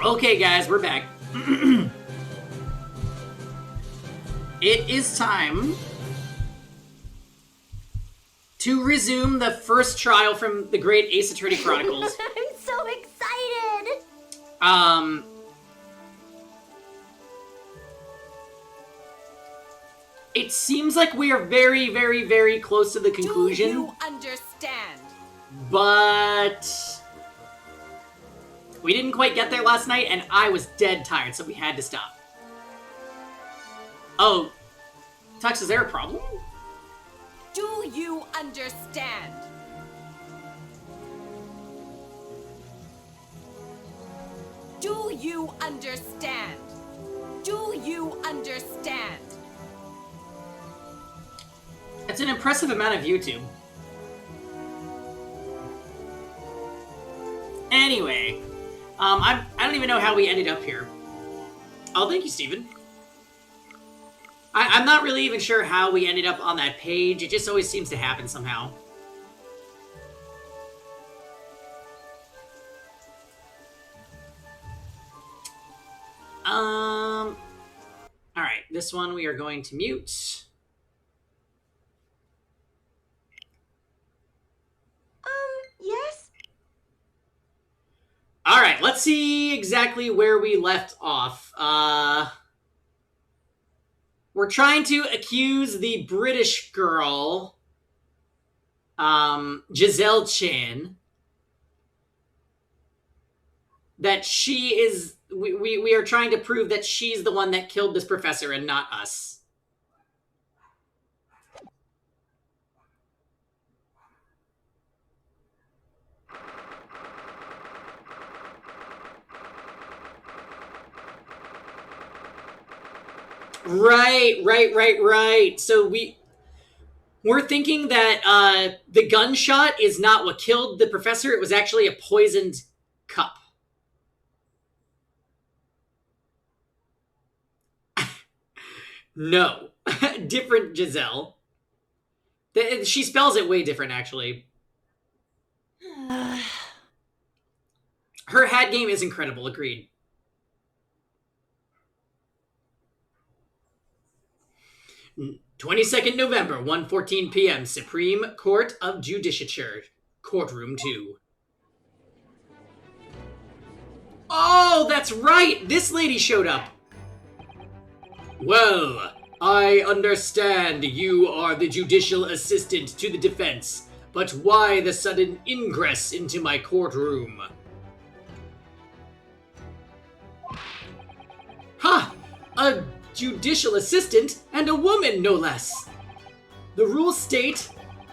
Okay, guys, we're back. It is time to resume the first trial from the Great Ace Attorney Chronicles. I'm so excited! It seems like we are very, very, very close to the conclusion. Do you understand? But we didn't quite get there last night, and I was dead tired, so we had to stop. Oh, Tux, is there a problem? Do you understand? Do you understand? Do you understand? That's an impressive amount of YouTube. Anyway, I don't even know how we ended up here. Oh, thank you, Steven. I'm not really even sure how we ended up on that page. It just always seems to happen somehow. Alright, this one we are going to mute. Yes? Alright, let's see exactly where we left off. We're trying to accuse the British girl, Giselle Chan, that she is... We are trying to prove that she's the one that killed this professor and not us. Right. So we're thinking that the gunshot is not what killed the professor. It was actually a poisoned cup. No. Different Giselle. She spells it way different, actually. Her hat game is incredible, agreed. 22nd November, 1:14 p.m., Supreme Court of Judicature, Courtroom 2. Oh, that's right! This lady showed up! Well, I understand you are the judicial assistant to the defense, but why the sudden ingress into my courtroom? Ha! A judicial assistant and a woman, no less. The rules state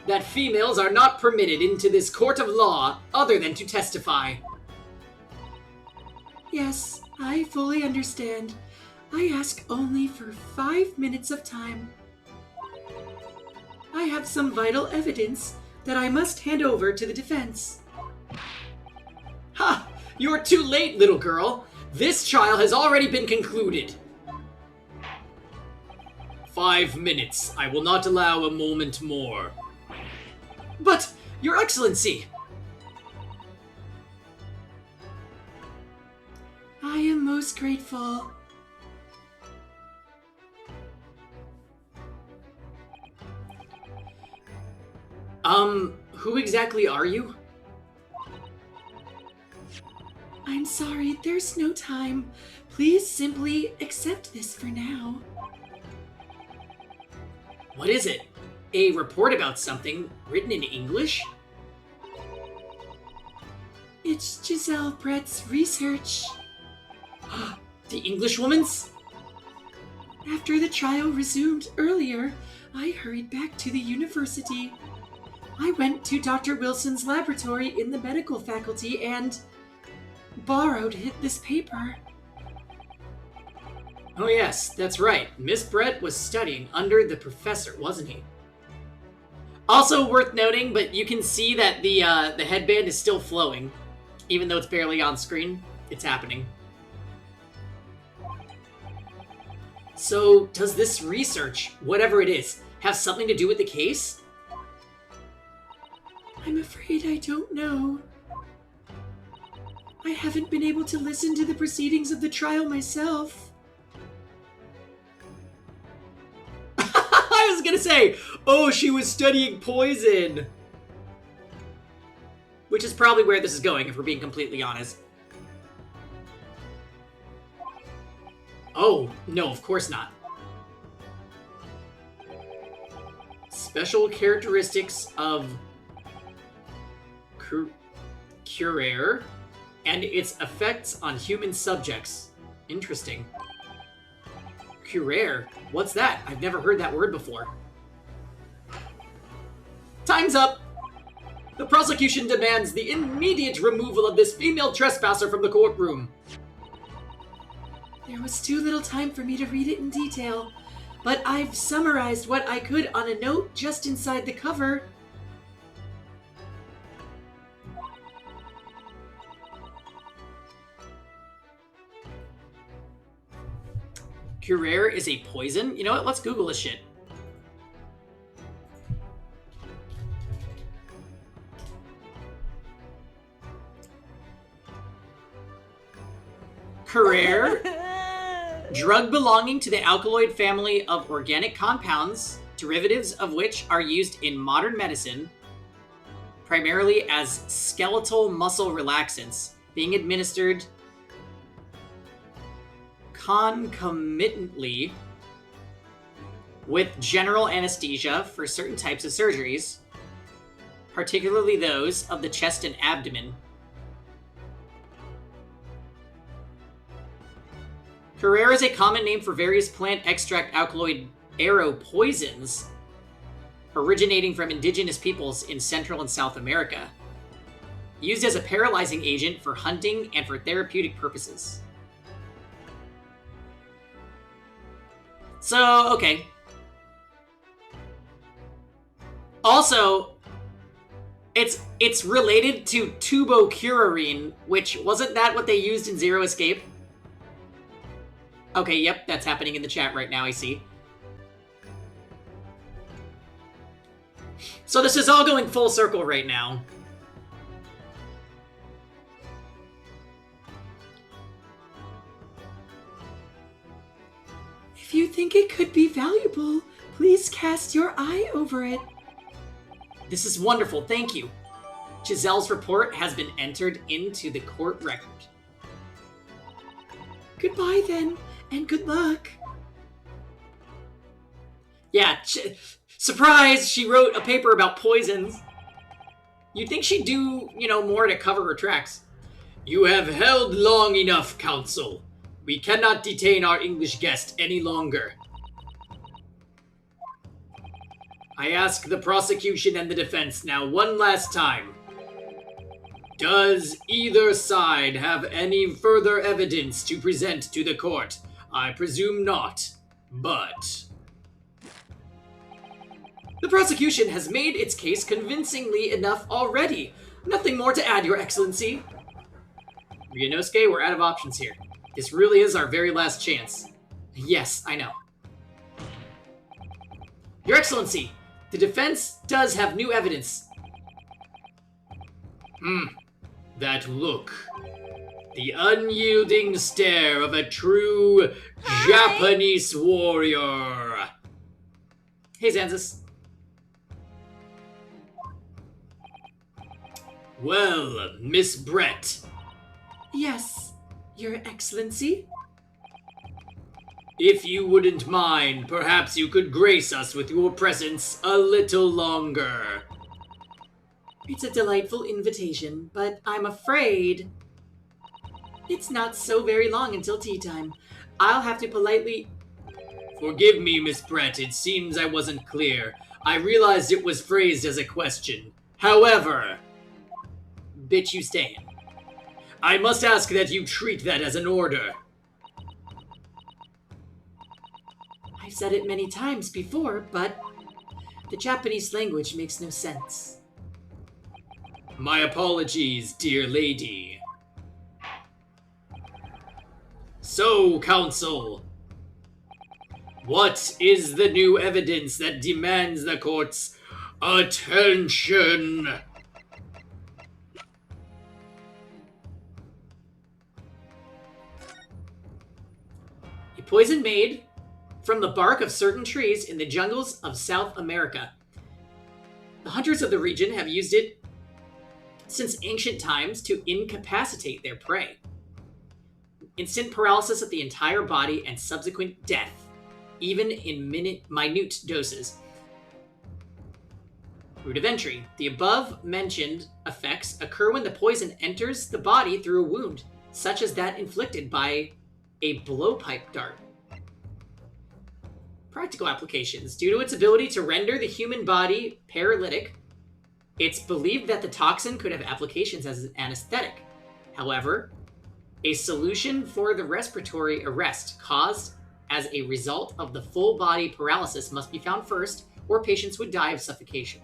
that females are not permitted into this court of law other than to testify. Yes, I fully understand. I ask only for 5 minutes of time. I have some vital evidence that I must hand over to the defense. Ha! You're too late, little girl. This trial has already been concluded. 5 minutes. I will not allow a moment more. But, Your Excellency! I am most grateful. Who exactly are you? I'm sorry, there's no time. Please simply accept this for now. What is it? A report about something written in English? It's Giselle Brett's research. The Englishwoman's? After the trial resumed earlier, I hurried back to the university. I went to Dr. Wilson's laboratory in the medical faculty and borrowed this paper. Oh yes, that's right. Miss Brett was studying under the professor, wasn't he? Also worth noting, but you can see that the headband is still flowing. Even though it's barely on screen, it's happening. So, does this research, whatever it is, have something to do with the case? I'm afraid I don't know. I haven't been able to listen to the proceedings of the trial myself. I was gonna say, oh, she was studying poison. Which is probably where this is going, if we're being completely honest. Oh, no, of course not. Special characteristics of Curare and its effects on human subjects. Interesting. Curare? What's that? I've never heard that word before. Time's up! The prosecution demands the immediate removal of this female trespasser from the courtroom. There was too little time for me to read it in detail, but I've summarized what I could on a note just inside the cover. Curare is a poison? You know what? Let's Google this shit. Curare, drug belonging to the alkaloid family of organic compounds, derivatives of which are used in modern medicine, primarily as skeletal muscle relaxants, being administered concomitantly with general anesthesia for certain types of surgeries, particularly those of the chest and abdomen. Curare is a common name for various plant extract alkaloid arrow poisons originating from indigenous peoples in Central and South America, used as a paralyzing agent for hunting and for therapeutic purposes. So, okay. Also, it's related to tubocurarine, which wasn't that what they used in Zero Escape? Okay, yep, that's happening in the chat right now, I see. So this is all going full circle right now. If you think it could be valuable, please cast your eye over it. This is wonderful, thank you. Giselle's report has been entered into the court record. Goodbye then, and good luck. Yeah, surprise, she wrote a paper about poisons. You'd think she'd do, more to cover her tracks. You have held long enough, counsel. We cannot detain our English guest any longer. I ask the prosecution and the defense now one last time. Does either side have any further evidence to present to the court? I presume not, but... The prosecution has made its case convincingly enough already. Nothing more to add, Your Excellency. Ryunosuke, we're out of options here. This really is our very last chance. Yes, I know. Your Excellency, the defense does have new evidence. That look. The unyielding stare of a true Japanese warrior. Hey, Zanzus. Well, Miss Brett. Yes, Your Excellency. If you wouldn't mind, perhaps you could grace us with your presence a little longer. It's a delightful invitation, but I'm afraid it's not so very long until tea time. I'll have to politely... Forgive me, Miss Brett, it seems I wasn't clear. I realized it was phrased as a question. However... Bitch, you stay. I must ask that you treat that as an order. I've said it many times before, but the Japanese language makes no sense. My apologies, dear lady. So, counsel, what is the new evidence that demands the court's attention? A poison made from the bark of certain trees in the jungles of South America. The hunters of the region have used it since ancient times to incapacitate their prey. Instant paralysis of the entire body and subsequent death, even in minute doses. Route of entry. The above-mentioned effects occur when the poison enters the body through a wound, such as that inflicted by a blowpipe dart. Practical applications. Due to its ability to render the human body paralytic, it's believed that the toxin could have applications as an anesthetic. However, a solution for the respiratory arrest caused as a result of the full body paralysis must be found first, or patients would die of suffocation.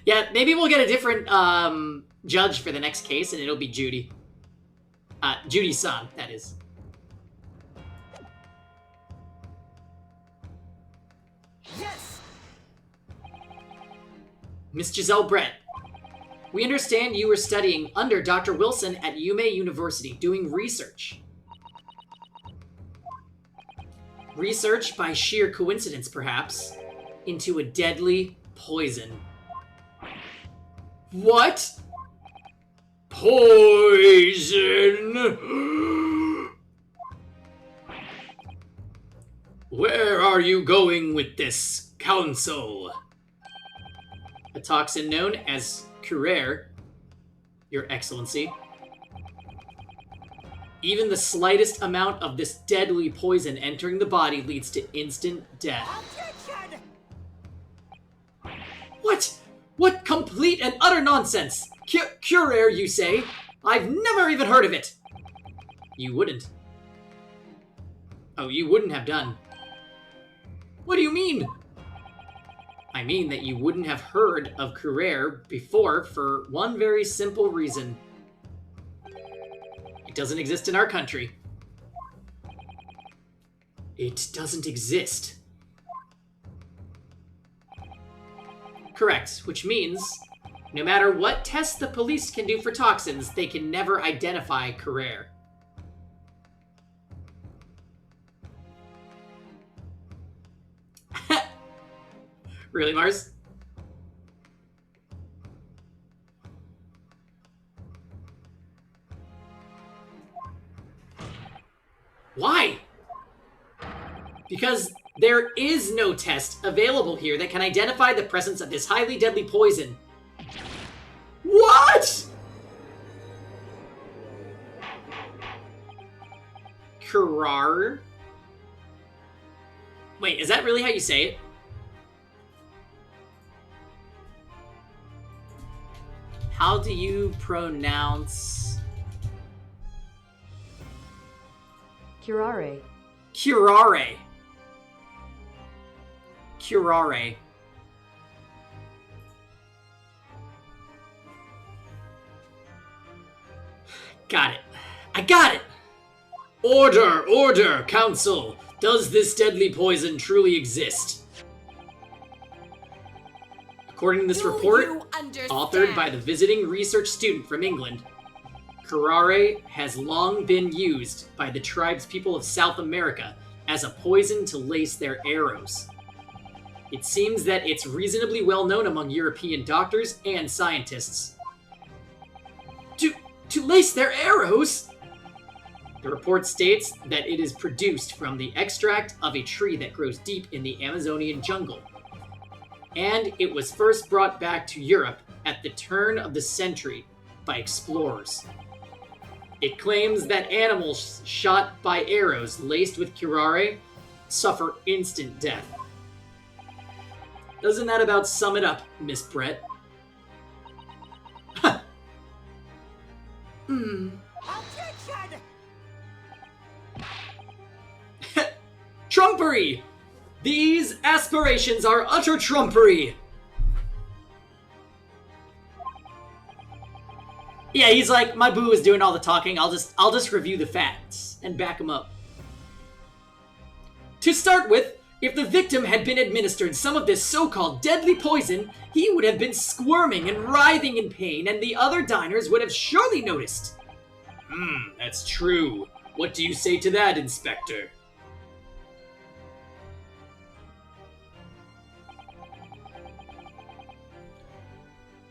Yeah, maybe we'll get a different judge for the next case, and it'll be Judy. Judy-san, that is. Yes! Miss Giselle Brett, we understand you were studying under Dr. Wilson at Yume University, doing research. Research, by sheer coincidence perhaps, into a deadly poison. What? Poison! Where are you going with this, Council? A toxin known as Curare, Your Excellency. Even the slightest amount of this deadly poison entering the body leads to instant death. Objection! What? What complete and utter nonsense! Curare, you say? I've never even heard of it! You wouldn't. Oh, you wouldn't have done. What do you mean? I mean that you wouldn't have heard of Curare before for one very simple reason. It doesn't exist in our country. It doesn't exist. Correct, which means no matter what tests the police can do for toxins, they can never identify Curare. Really, Mars? Why? Because there is no test available here that can identify the presence of this highly deadly poison. What? Curare? Wait, is that really how you say it? How do you pronounce... Curare. Curare. Curare. Got it. I got it! Order! Order, Council! Does this deadly poison truly exist? According to this report, authored by the visiting research student from England, Curare has long been used by the tribespeople of South America as a poison to lace their arrows. It seems that it's reasonably well known among European doctors and scientists. To lace their arrows? The report states that it is produced from the extract of a tree that grows deep in the Amazonian jungle. And it was first brought back to Europe at the turn of the century by explorers. It claims that animals shot by arrows laced with curare suffer instant death. Doesn't that about sum it up, Miss Brett? Objection! Trumpery! These aspirations are utter trumpery! Yeah, he's like, my boo is doing all the talking, I'll just review the facts and back him up. To start with, if the victim had been administered some of this so-called deadly poison, he would have been squirming and writhing in pain, and the other diners would have surely noticed. That's true. What do you say to that, Inspector?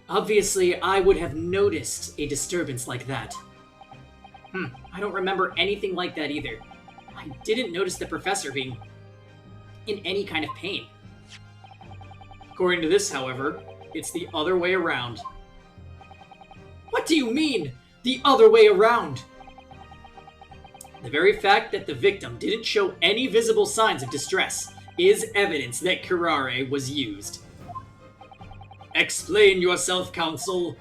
Obviously, I would have noticed a disturbance like that. I don't remember anything like that either. I didn't notice the professor being in any kind of pain. According to this, however, it's the other way around. What do you mean, the other way around? The very fact that the victim didn't show any visible signs of distress is evidence that curare was used. Explain yourself, Counsel.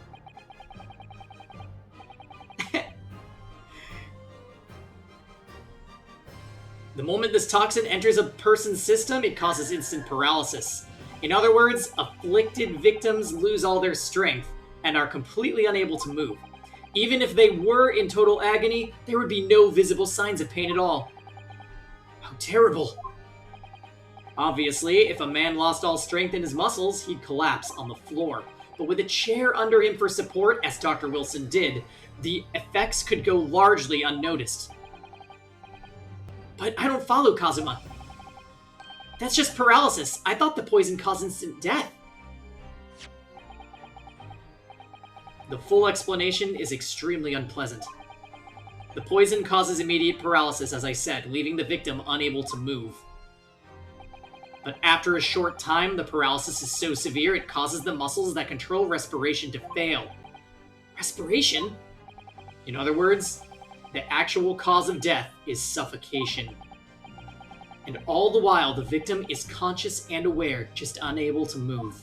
The moment this toxin enters a person's system, it causes instant paralysis. In other words, afflicted victims lose all their strength and are completely unable to move. Even if they were in total agony, there would be no visible signs of pain at all. How terrible. Obviously, if a man lost all strength in his muscles, he'd collapse on the floor. But with a chair under him for support, as Dr. Wilson did, the effects could go largely unnoticed. But I don't follow, Kazuma. That's just paralysis. I thought the poison caused instant death. The full explanation is extremely unpleasant. The poison causes immediate paralysis, as I said, leaving the victim unable to move. But after a short time, the paralysis is so severe it causes the muscles that control respiration to fail. Respiration? In other words, the actual cause of death is suffocation. And all the while, the victim is conscious and aware, just unable to move.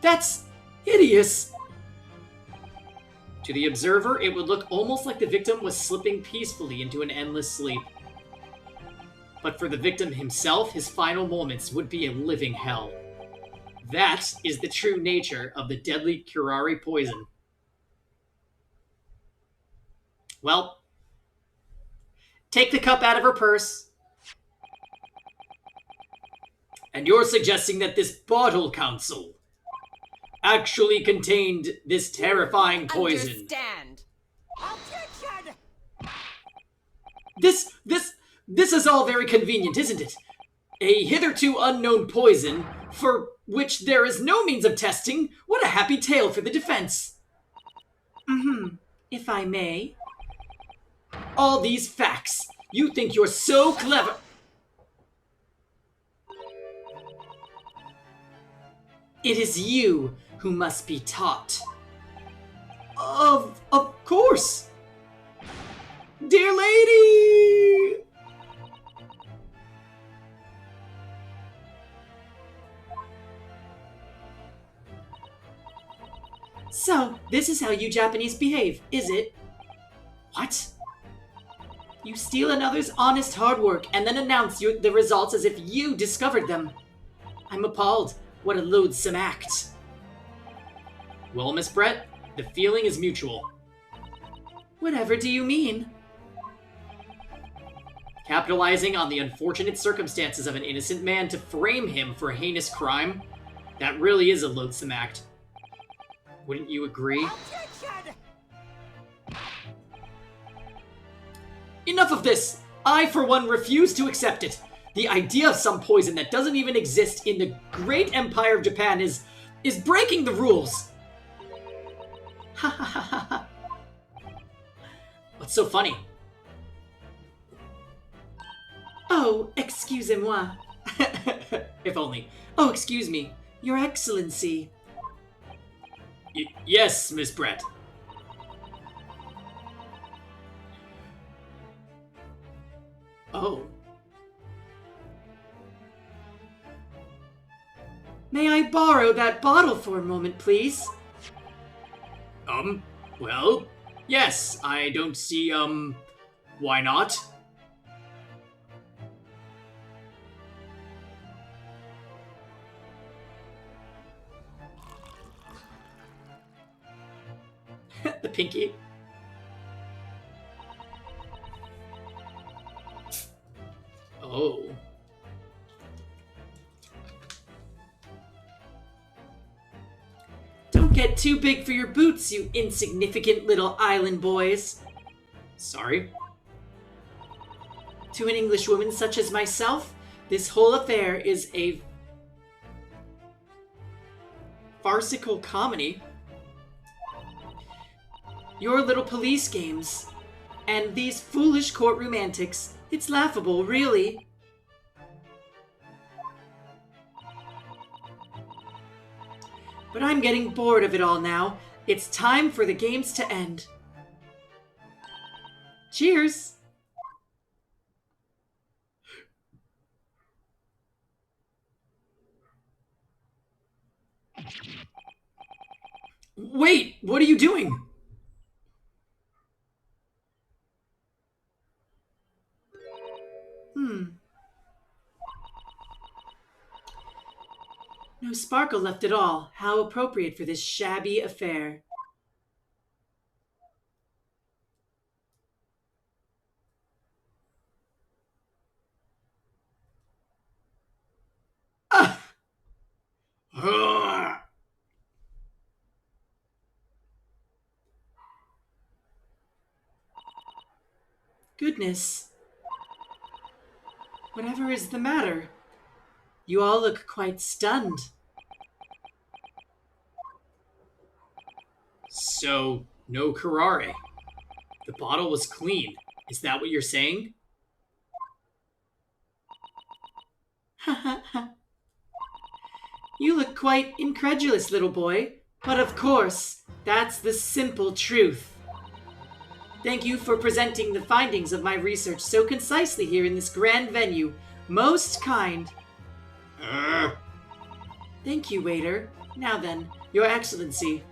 That's hideous! To the observer, it would look almost like the victim was slipping peacefully into an endless sleep. But for the victim himself, his final moments would be a living hell. That is the true nature of the deadly curare poison. Well, take the cup out of her purse. And you're suggesting that this bottle, Counsel, actually contained this terrifying poison. Understand. Objection! This is all very convenient, isn't it? A hitherto unknown poison, for which there is no means of testing. What a happy tale for the defense. If I may. All these facts. You think you're so clever. It is you who must be taught. Of course. Dear lady! So, this is how you Japanese behave, is it? What? You steal another's honest hard work and then announce the results as if you discovered them. I'm appalled. What a loathsome act. Well, Miss Brett, the feeling is mutual. Whatever do you mean? Capitalizing on the unfortunate circumstances of an innocent man to frame him for a heinous crime, that really is a loathsome act. Wouldn't you agree? Objection! Enough of this! I, for one, refuse to accept it. The idea of some poison that doesn't even exist in the great empire of Japan is breaking the rules. Ha ha ha ha ha. What's so funny? Oh, excusez-moi. If only. Oh, excuse me. Your Excellency. Yes, Miss Brett. Oh. May I borrow that bottle for a moment, please? Well, yes, I don't see, why not? The pinky. Oh. Don't get too big for your boots, you insignificant little island boys. Sorry? To an Englishwoman such as myself, this whole affair is a farcical comedy. Your little police games and these foolish courtroom antics, it's laughable, really. But I'm getting bored of it all now. It's time for the games to end. Cheers! Wait, what are you doing? No sparkle left at all. How appropriate for this shabby affair. Ah! Goodness. Whatever is the matter? You all look quite stunned. So, no curare. The bottle was clean. Is that what you're saying? You look quite incredulous, little boy. But of course, that's the simple truth. Thank you for presenting the findings of my research so concisely here in this grand venue. Most kind. Thank you, waiter. Now then, Your Excellency.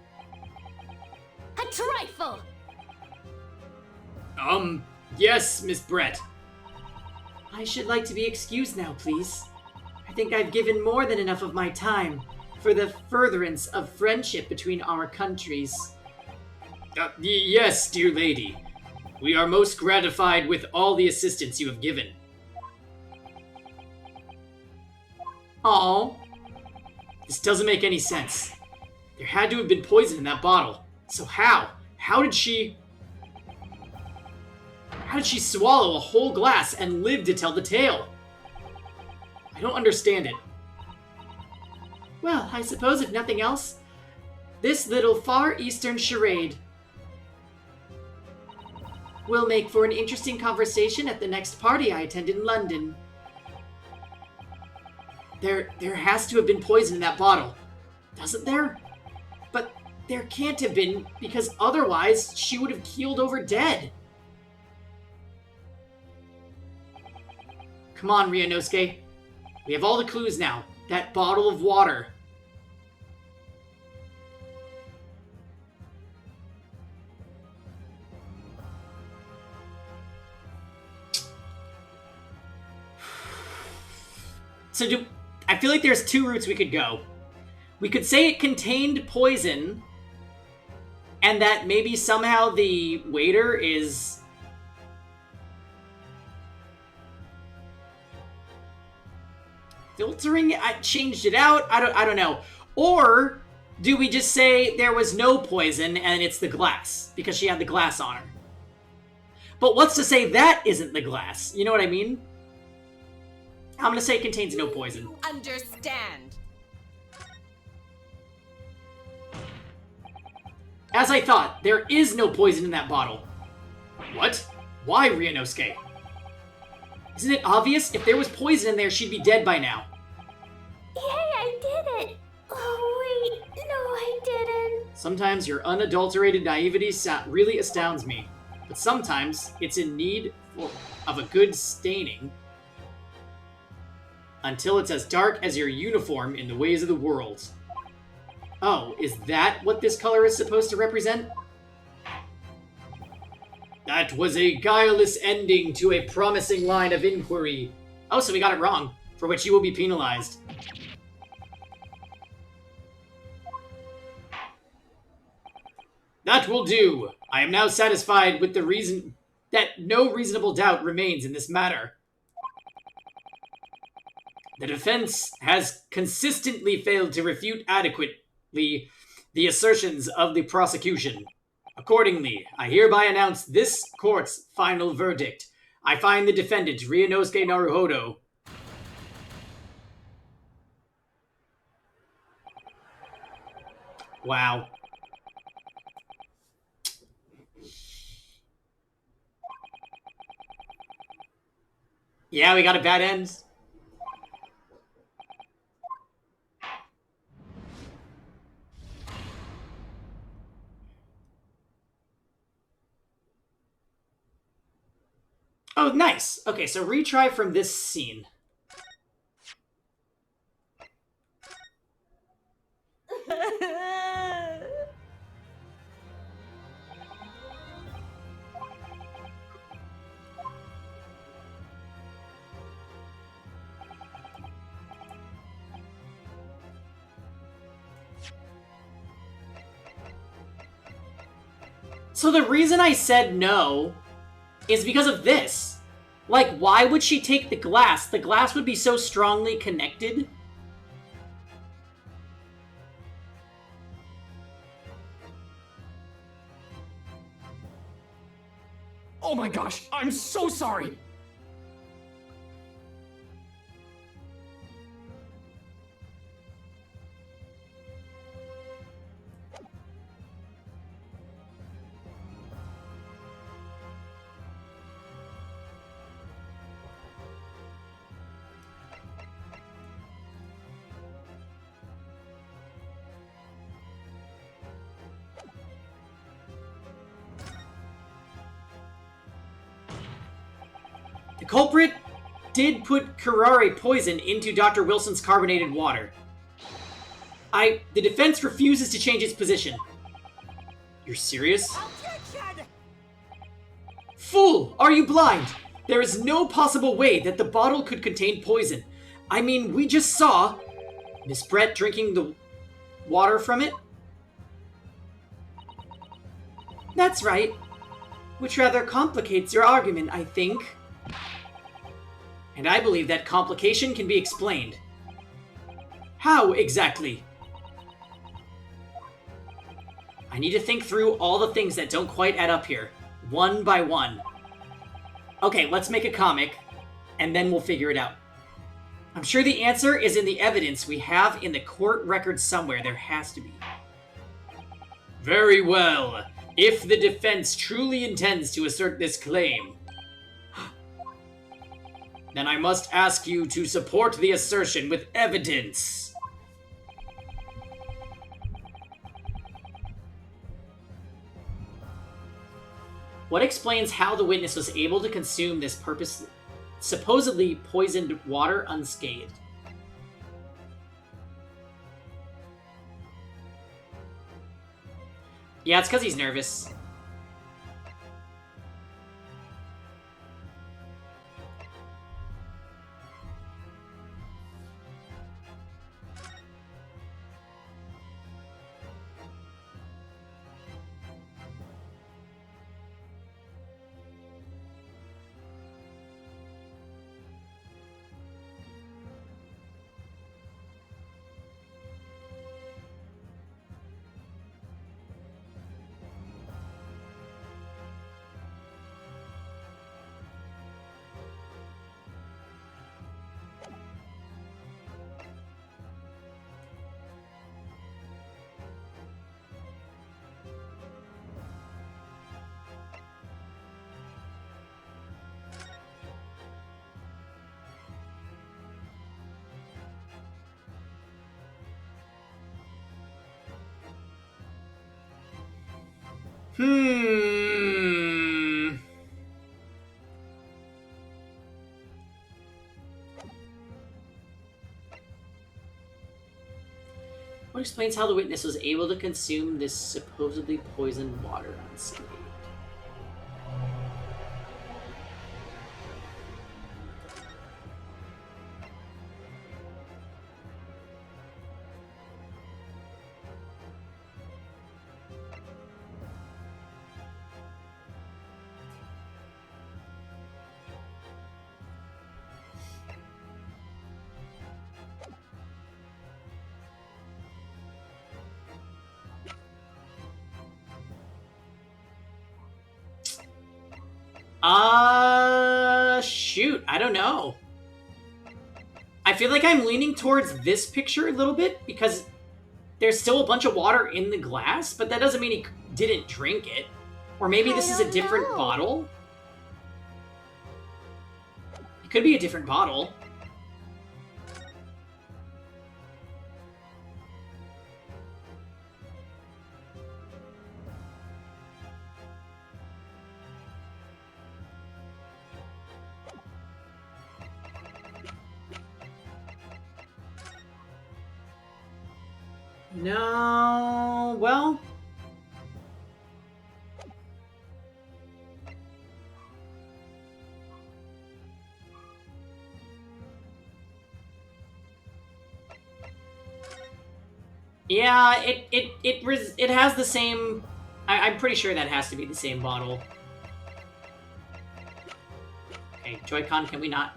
A trifle! Yes, Miss Brett. I should like to be excused now, please. I think I've given more than enough of my time for the furtherance of friendship between our countries. Yes, dear lady. We are most gratified with all the assistance you have given. Oh, this doesn't make any sense. There had to have been poison in that bottle. So how? How did she swallow a whole glass and live to tell the tale? I don't understand it. Well, I suppose if nothing else, this little Far Eastern charade will make for an interesting conversation at the next party I attend in London. There has to have been poison in that bottle, doesn't there? But there can't have been, because otherwise she would have keeled over dead. Come on, Ryunosuke. We have all the clues now. That bottle of water. I feel like there's two routes we could go. We could say it contained poison, and that maybe somehow the waiter is filtering it. I changed it out. I don't know. Or do we just say there was no poison and it's the glass because she had the glass on her? But what's to say that isn't the glass? You know what I mean? I'm gonna say it contains no poison. Understand. As I thought, there is no poison in that bottle. What? Why, Ryunosuke? Isn't it obvious? If there was poison in there, she'd be dead by now. Yay, I did it! Oh, wait, no, I didn't. Sometimes your unadulterated naivety really astounds me. But sometimes it's in need of a good staining until it's as dark as your uniform in the ways of the world. Oh, is that what this color is supposed to represent? That was a guileless ending to a promising line of inquiry. Oh, so we got it wrong, for which you will be penalized. That will do. I am now satisfied with the reason that no reasonable doubt remains in this matter. The defense has consistently failed to refute adequately the assertions of the prosecution. Accordingly, I hereby announce this court's final verdict. I find the defendant, Ryunosuke Naruhodo. Wow. Yeah, we got a bad end. Oh, nice. Okay, so retry from this scene. So the reason I said no is because of this. Like, why would she take the glass? The glass would be so strongly connected. Oh my gosh, I'm so sorry! The culprit did put curare poison into Dr. Wilson's carbonated water. The defense refuses to change its position. You're serious? Objection! Fool! Are you blind? There is no possible way that the bottle could contain poison. I mean, we just saw Miss Brett drinking the water from it. That's right. Which rather complicates your argument, I think. And I believe that complication can be explained. How exactly? I need to think through all the things that don't quite add up here, one by one. Okay, let's make a comic, and then we'll figure it out. I'm sure the answer is in the evidence we have in the court record somewhere. There has to be. Very well. If the defense truly intends to assert this claim, then I must ask you to support the assertion with evidence. What explains how the witness was able to consume this supposedly poisoned water unscathed? Yeah, it's because he's nervous. What explains how the witness was able to consume this supposedly poisoned water unscathed? Shoot, I don't know. I feel like I'm leaning towards this picture a little bit because there's still a bunch of water in the glass, but that doesn't mean he didn't drink it. Or maybe this is a different bottle. It could be a different bottle. No, well... Yeah, it has the same... I'm pretty sure that has to be the same bottle. Okay, Joy-Con, can we not...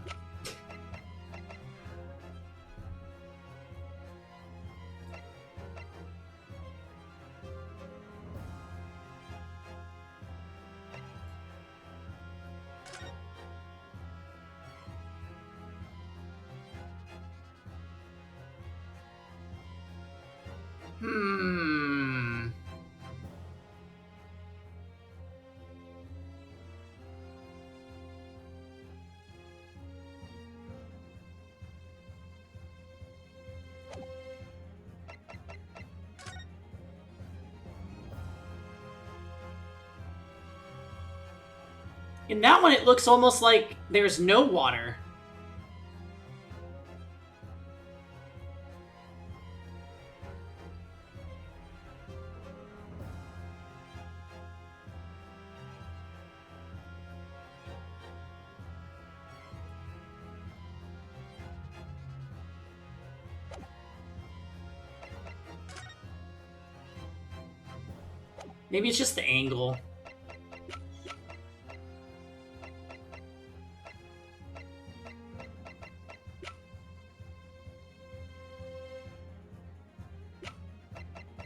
Hmm... In that one, it looks almost like there's no water. Maybe it's just the angle.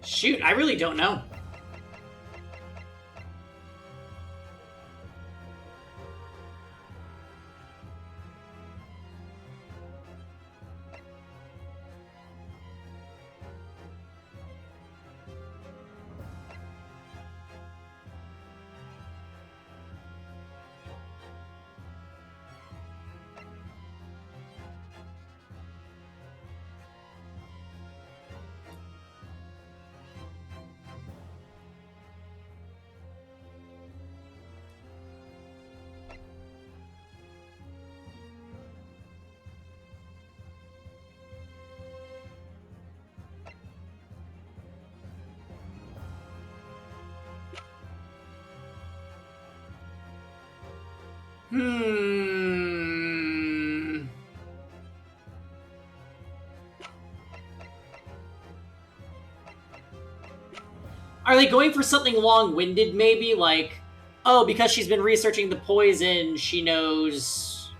Shoot, I really don't know. Hmm... Are they going for something long-winded, maybe? Like, oh, because she's been researching the poison, she knows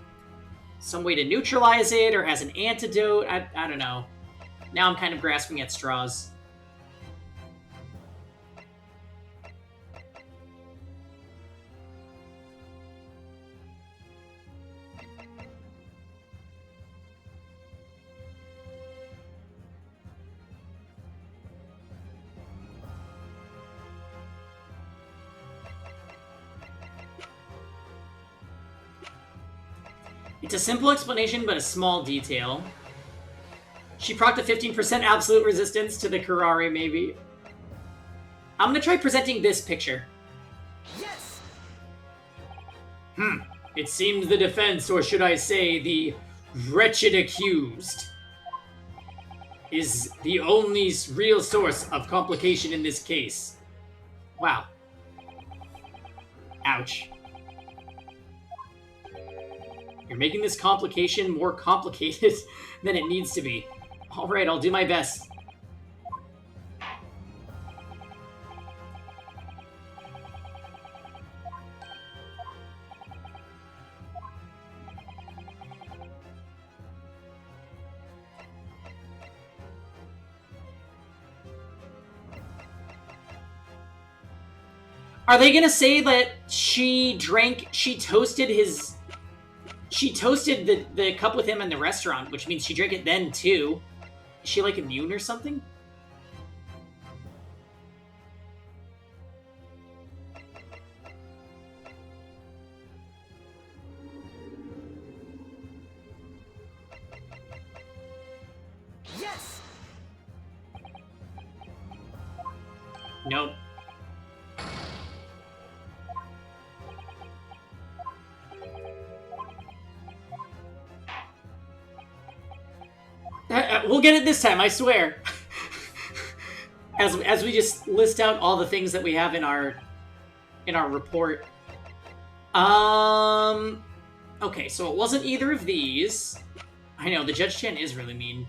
some way to neutralize it, or has an antidote? I don't know. Now I'm kind of grasping at straws. It's a simple explanation, but a small detail. She procced a 15% absolute resistance to the Kurari, maybe. I'm gonna try presenting this picture. Yes! It seems the defense, or should I say, the wretched accused, is the only real source of complication in this case. Wow. Ouch. You're making this complication more complicated than it needs to be. Alright, I'll do my best. Are they gonna say that she toasted the cup with him in the restaurant, which means she drank it then too? Is she like immune or something? Yes! Nope. We'll get it this time, I swear. As we just list out all the things that we have in our report. Okay, so it wasn't either of these. I know, the Judge Chan is really mean.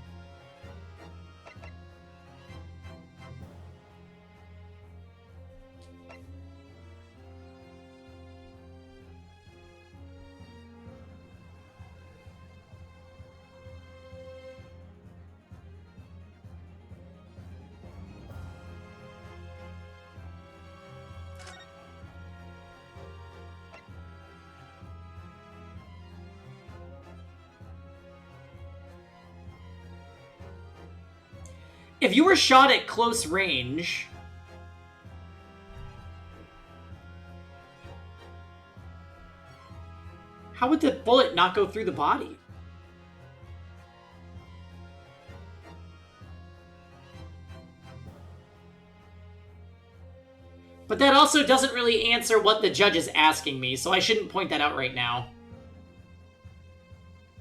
If you were shot at close range... how would the bullet not go through the body? But that also doesn't really answer what the judge is asking me, so I shouldn't point that out right now.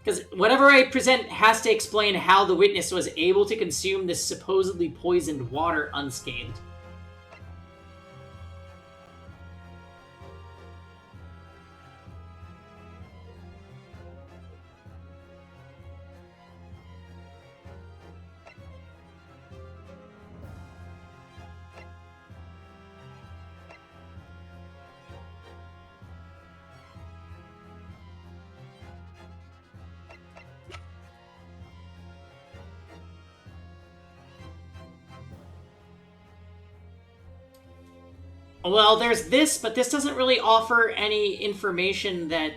Because whatever I present has to explain how the witness was able to consume this supposedly poisoned water unscathed. Well, there's this, but this doesn't really offer any information that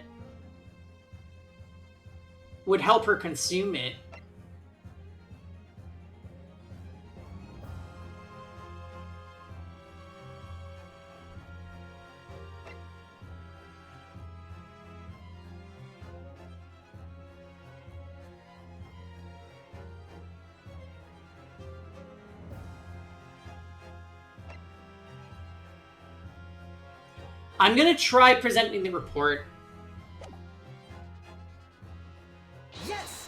would help her consume it. I'm gonna try presenting the report. Yes!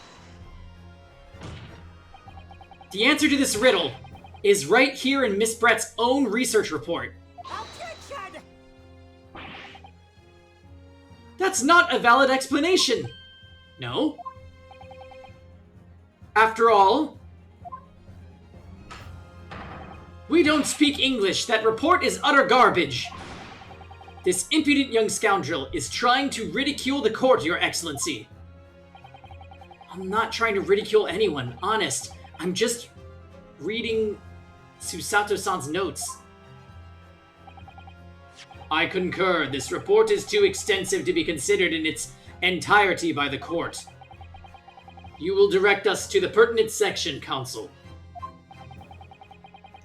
The answer to this riddle is right here in Miss Brett's own research report. Objection! That's not a valid explanation. No. After all, we don't speak English. That report is utter garbage. This impudent young scoundrel is trying to ridicule the court, Your Excellency. I'm not trying to ridicule anyone, honest. I'm just reading Susato-san's notes. I concur. This report is too extensive to be considered in its entirety by the court. You will direct us to the pertinent section, Counsel.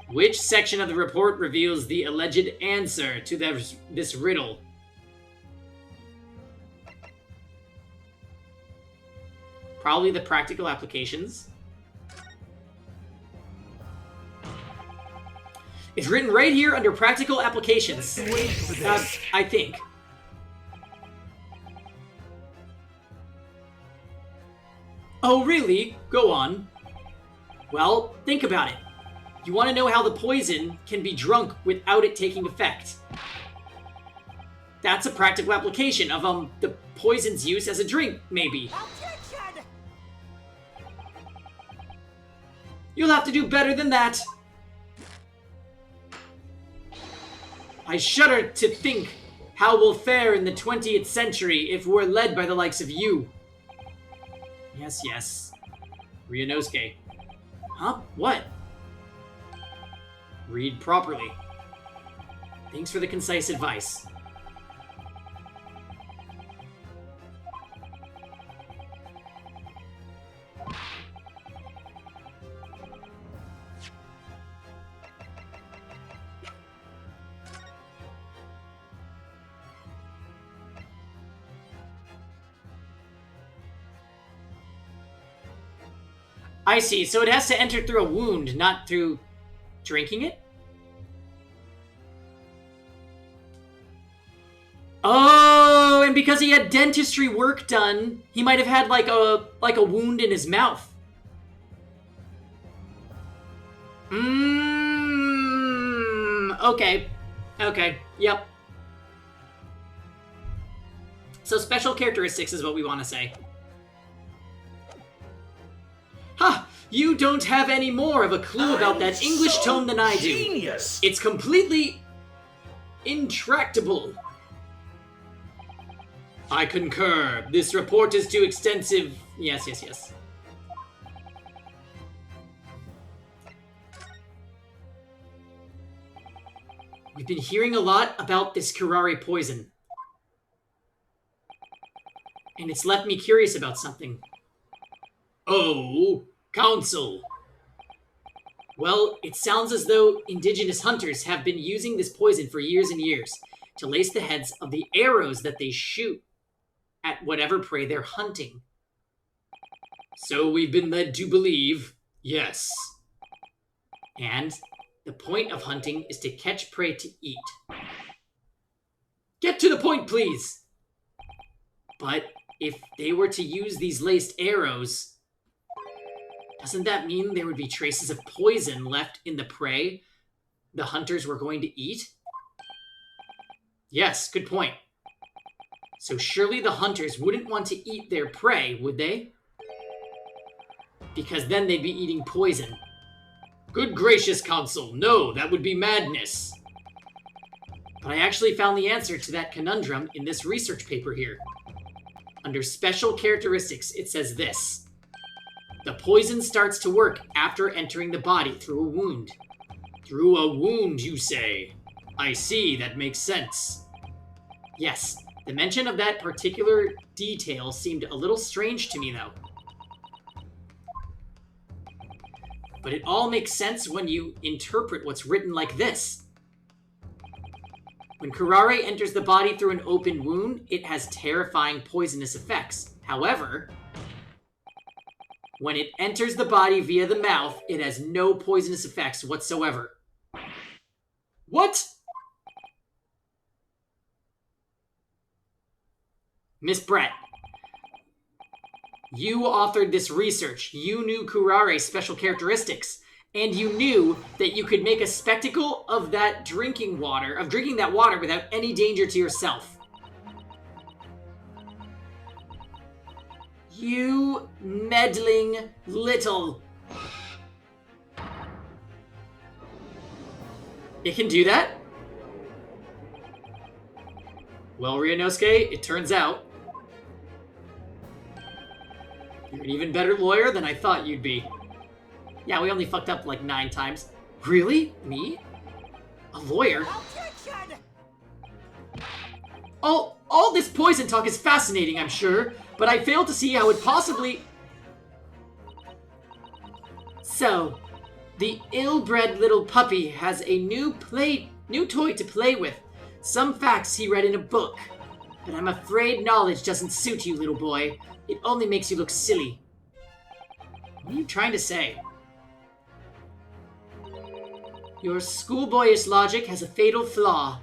Which section of the report reveals the alleged answer to this riddle? Probably the practical applications. It's written right here under practical applications. Wait for this. I think. Oh, really? Go on. Well, think about it. You want to know how the poison can be drunk without it taking effect. That's a practical application of the poison's use as a drink, maybe. Objection! You'll have to do better than that. I shudder to think how we'll fare in the 20th century if we're led by the likes of you. Yes, yes. Ryunosuke. Huh? What? Read properly. Thanks for the concise advice. I see. So it has to enter through a wound, not through drinking it? Oh, and because he had dentistry work done, he might have had like a wound in his mouth. Okay. Okay. Yep. So special characteristics is what we want to say. Ha! You don't have any more of a clue about that English tome than I do. Genius! It's completely intractable. I concur. This report is too extensive. Yes, yes, yes. We've been hearing a lot about this curare poison. And it's left me curious about something. Oh, Council. Well, it sounds as though indigenous hunters have been using this poison for years and years to lace the heads of the arrows that they shoot at whatever prey they're hunting. So we've been led to believe, yes. And the point of hunting is to catch prey to eat. Get to the point, please! But if they were to use these laced arrows, doesn't that mean there would be traces of poison left in the prey the hunters were going to eat? Yes, good point. So surely the hunters wouldn't want to eat their prey, would they? Because then they'd be eating poison. Good gracious, Council, no, that would be madness. But I actually found the answer to that conundrum in this research paper here. Under special characteristics, it says this. The poison starts to work after entering the body through a wound. Through a wound, you say? I see, that makes sense. Yes, the mention of that particular detail seemed a little strange to me, though. But it all makes sense when you interpret what's written like this. When curare enters the body through an open wound, it has terrifying poisonous effects. However, when it enters the body via the mouth, it has no poisonous effects whatsoever. What? Miss Brett, you authored this research. You knew curare's special characteristics. And you knew that you could make a spectacle of that drinking that water without any danger to yourself. You meddling little... It can do that? Well, Ryunosuke, it turns out you're an even better lawyer than I thought you'd be. Yeah, we only fucked up like 9 times. Really? Me? A lawyer? Objection! All this poison talk is fascinating, I'm sure, but I fail to see how it possibly... So, the ill-bred little puppy has a new toy to play with. Some facts he read in a book. But I'm afraid knowledge doesn't suit you, little boy. It only makes you look silly. What are you trying to say? Your schoolboyish logic has a fatal flaw.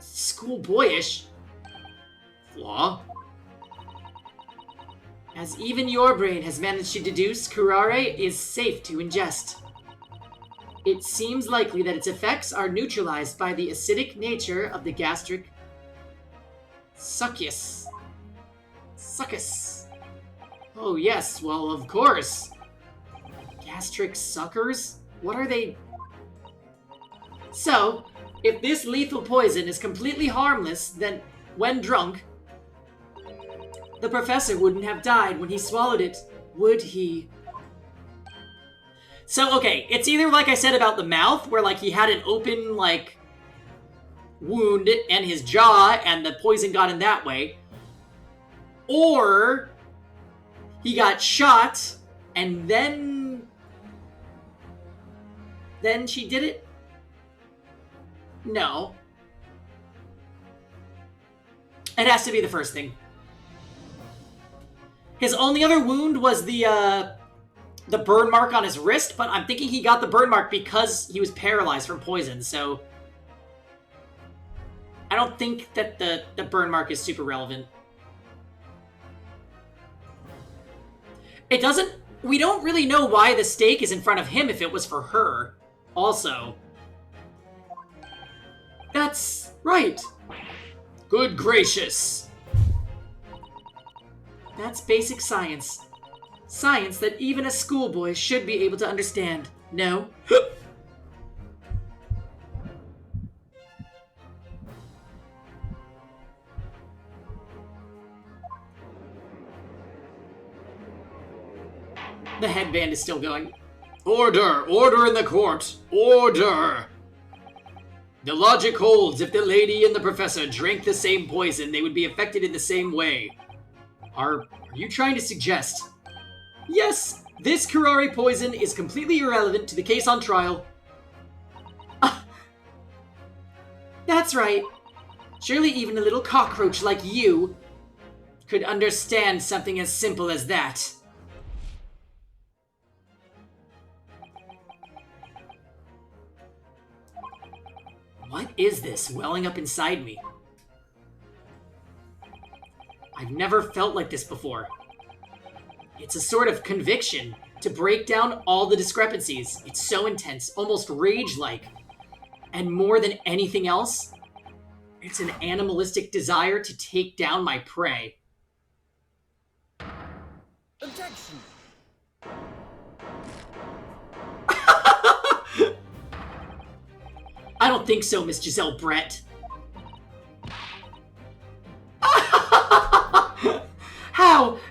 Schoolboyish? Flaw? As even your brain has managed to deduce, curare is safe to ingest. It seems likely that its effects are neutralized by the acidic nature of the gastric succus. Succus. Oh yes, well of course. Gastric suckers? What are they? So, if this lethal poison is completely harmless, then when drunk, the professor wouldn't have died when he swallowed it, would he? So, okay, it's either like I said about the mouth, where, like, he had an open, like, wound and his jaw, and the poison got in that way. Or he got shot, and then she did it? No. It has to be the first thing. His only other wound was the burn mark on his wrist, but I'm thinking he got the burn mark because he was paralyzed from poison, so I don't think that the burn mark is super relevant. It doesn't... We don't really know why the stake is in front of him if it was for her, also. That's right. Good gracious. That's basic science. Science that even a schoolboy should be able to understand. No? The headband is still going. Order! Order in the court! Order! The logic holds. If the lady and the professor drank the same poison, they would be affected in the same way. Are you trying to suggest? Yes, this curare poison is completely irrelevant to the case on trial. That's right. Surely even a little cockroach like you could understand something as simple as that. What is this welling up inside me? I've never felt like this before. It's a sort of conviction to break down all the discrepancies. It's so intense, almost rage-like. And more than anything else, it's an animalistic desire to take down my prey. Objection! I don't think so, Miss Giselle Brett.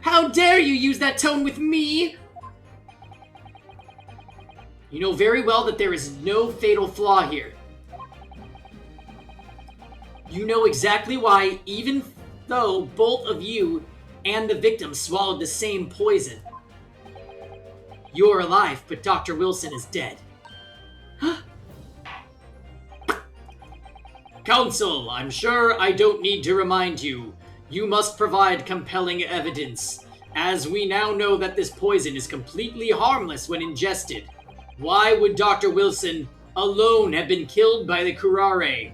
How dare you use that tone with me? You know very well that there is no fatal flaw here. You know exactly why, even though both of you and the victim swallowed the same poison. You're alive, but Dr. Wilson is dead. Counsel, I'm sure I don't need to remind you. You must provide compelling evidence, as we now know that this poison is completely harmless when ingested. Why would Dr. Wilson alone have been killed by the curare?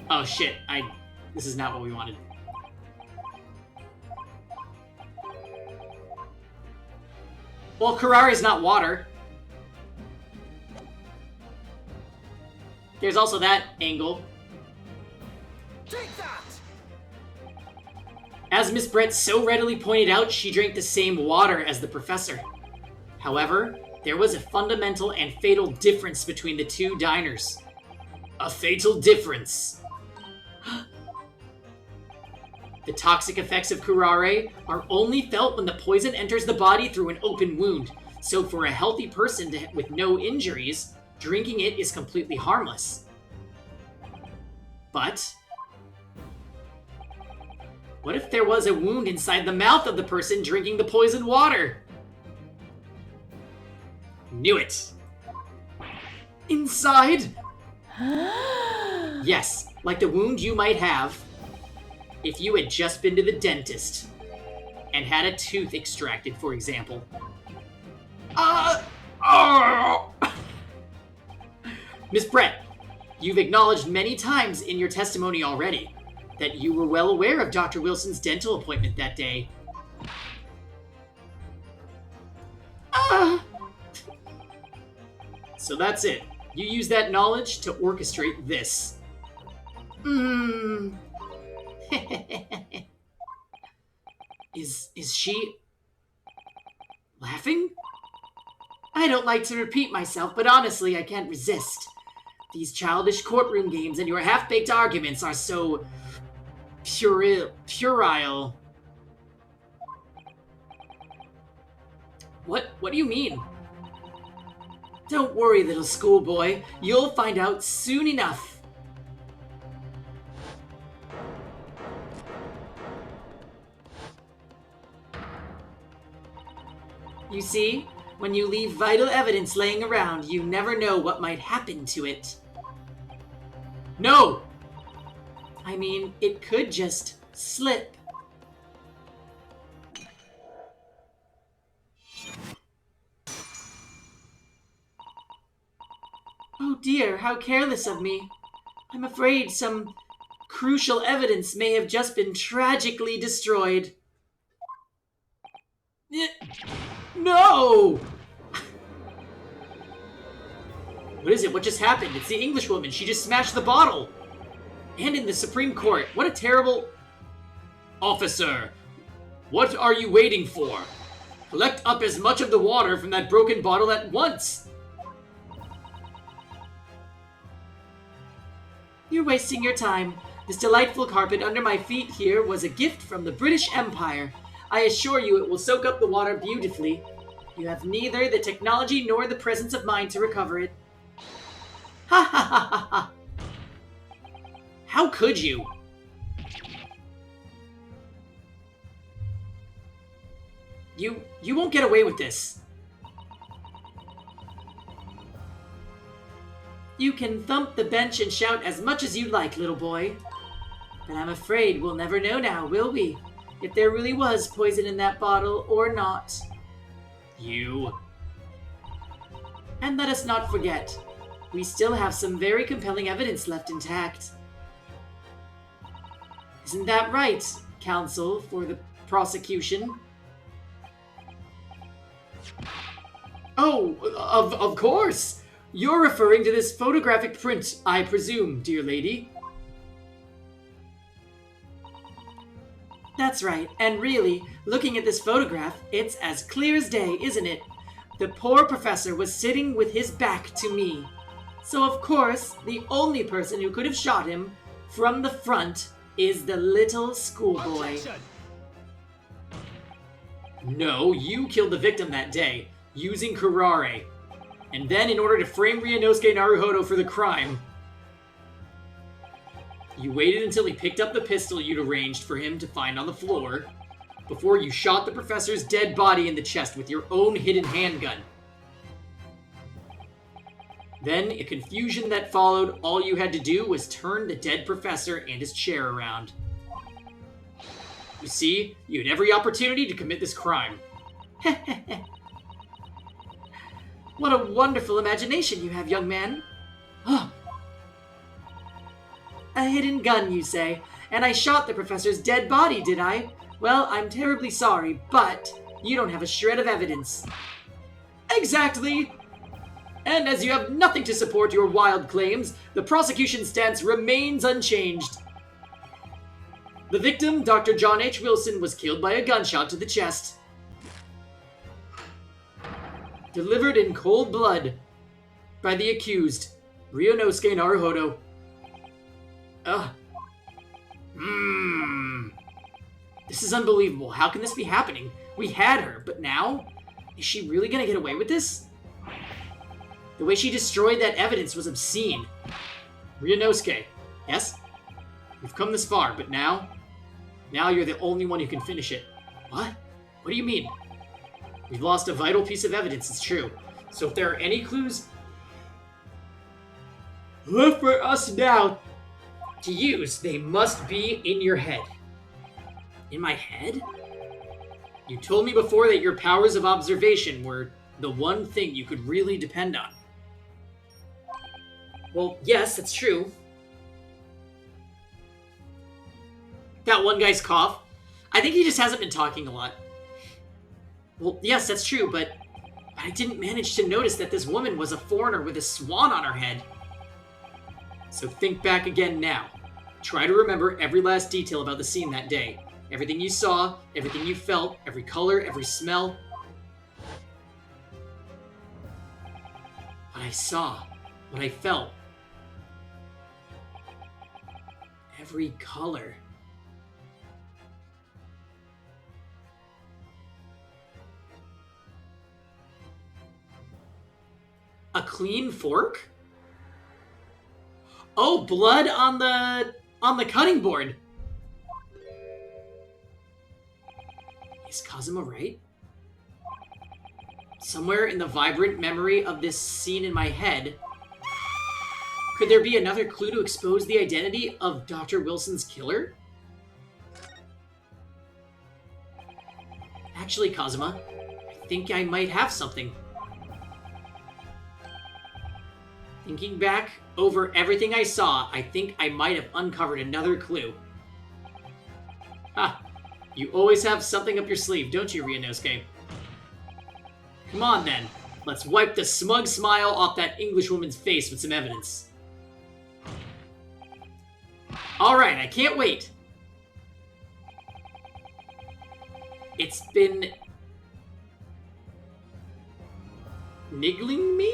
Oh shit, this is not what we wanted. Well, curare is not water. There's also that angle. Take that! As Miss Brett so readily pointed out, she drank the same water as the professor. However, there was a fundamental and fatal difference between the two diners. A fatal difference. The toxic effects of curare are only felt when the poison enters the body through an open wound. So for a healthy person with no injuries, drinking it is completely harmless. But what if there was a wound inside the mouth of the person drinking the poisoned water? Knew it. Inside? Yes, like the wound you might have if you had just been to the dentist and had a tooth extracted, for example. Miss Brett, you've acknowledged many times in your testimony already that you were well aware of Dr. Wilson's dental appointment that day. So that's it. You use that knowledge to orchestrate this. Is she laughing? I don't like to repeat myself, but honestly, I can't resist. These childish courtroom games and your half-baked arguments are so puerile. What do you mean? Don't worry, little schoolboy. You'll find out soon enough. You see, when you leave vital evidence laying around, you never know what might happen to it. No! I mean, it could just slip. Oh dear, how careless of me. I'm afraid some crucial evidence may have just been tragically destroyed. No! What is it? What just happened? It's the English woman. She just smashed the bottle. And in the Supreme Court. What a terrible... Officer, what are you waiting for? Collect up as much of the water from that broken bottle at once. You're wasting your time. This delightful carpet under my feet here was a gift from the British Empire. I assure you it will soak up the water beautifully. You have neither the technology nor the presence of mind to recover it. Ha ha ha ha ha! How could you? You won't get away with this. You can thump the bench and shout as much as you like, little boy. But I'm afraid we'll never know now, will we? If there really was poison in that bottle or not. You. And let us not forget, we still have some very compelling evidence left intact. Isn't that right, counsel for the prosecution? Oh, of course! You're referring to this photographic print, I presume, dear lady. That's right, and really, looking at this photograph, it's as clear as day, isn't it? The poor professor was sitting with his back to me. So of course, the only person who could have shot him from the front is the little schoolboy. No, you killed the victim that day, using curare. And then in order to frame Ryunosuke Naruhodo for the crime, you waited until he picked up the pistol you'd arranged for him to find on the floor, before you shot the professor's dead body in the chest with your own hidden handgun. Then, in the confusion that followed, all you had to do was turn the dead professor and his chair around. You see, you had every opportunity to commit this crime. What a wonderful imagination you have, young man. A hidden gun, you say? And I shot the professor's dead body, did I? Well, I'm terribly sorry, but you don't have a shred of evidence. Exactly! And as you have nothing to support your wild claims, the prosecution's stance remains unchanged. The victim, Dr. John H. Wilson, was killed by a gunshot to the chest. Delivered in cold blood by the accused, Ryunosuke Naruhodo. This is unbelievable. How can this be happening? We had her, but now? Is she really gonna get away with this? The way she destroyed that evidence was obscene. Ryunosuke, yes? We've come this far, but now? Now you're the only one who can finish it. What? What do you mean? We've lost a vital piece of evidence, it's true. So if there are any clues left for us now to use, they must be in your head. In my head? You told me before that your powers of observation were the one thing you could really depend on. Well, yes, that's true. That one guy's cough. I think he just hasn't been talking a lot. Well, yes, that's true, but I didn't manage to notice that this woman was a foreigner with a swan on her head. So think back again now. Try to remember every last detail about the scene that day. Everything you saw, everything you felt, every color, every smell. What I saw, what I felt, every color. A clean fork? Oh, blood on the cutting board. Is Kazuma right? Somewhere in the vibrant memory of this scene in my head, could there be another clue to expose the identity of Dr. Wilson's killer? Actually, Kazuma, I think I might have something. Thinking back over everything I saw, I think I might have uncovered another clue. Ha! You always have something up your sleeve, don't you, Ryunosuke? Come on, then. Let's wipe the smug smile off that Englishwoman's face with some evidence. Alright, I can't wait. It's been... niggling me?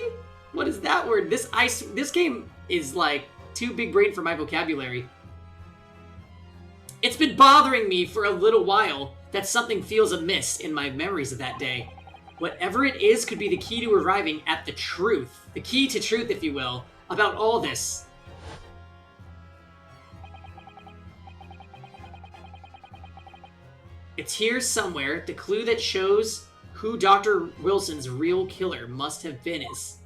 What is that word? This game is like too big brain for my vocabulary. It's been bothering me for a little while that something feels amiss in my memories of that day. Whatever it is could be the key to arriving at the truth. The key to truth, if you will, about all this. It's here somewhere. The clue that shows who Dr. Wilson's real killer must have been is...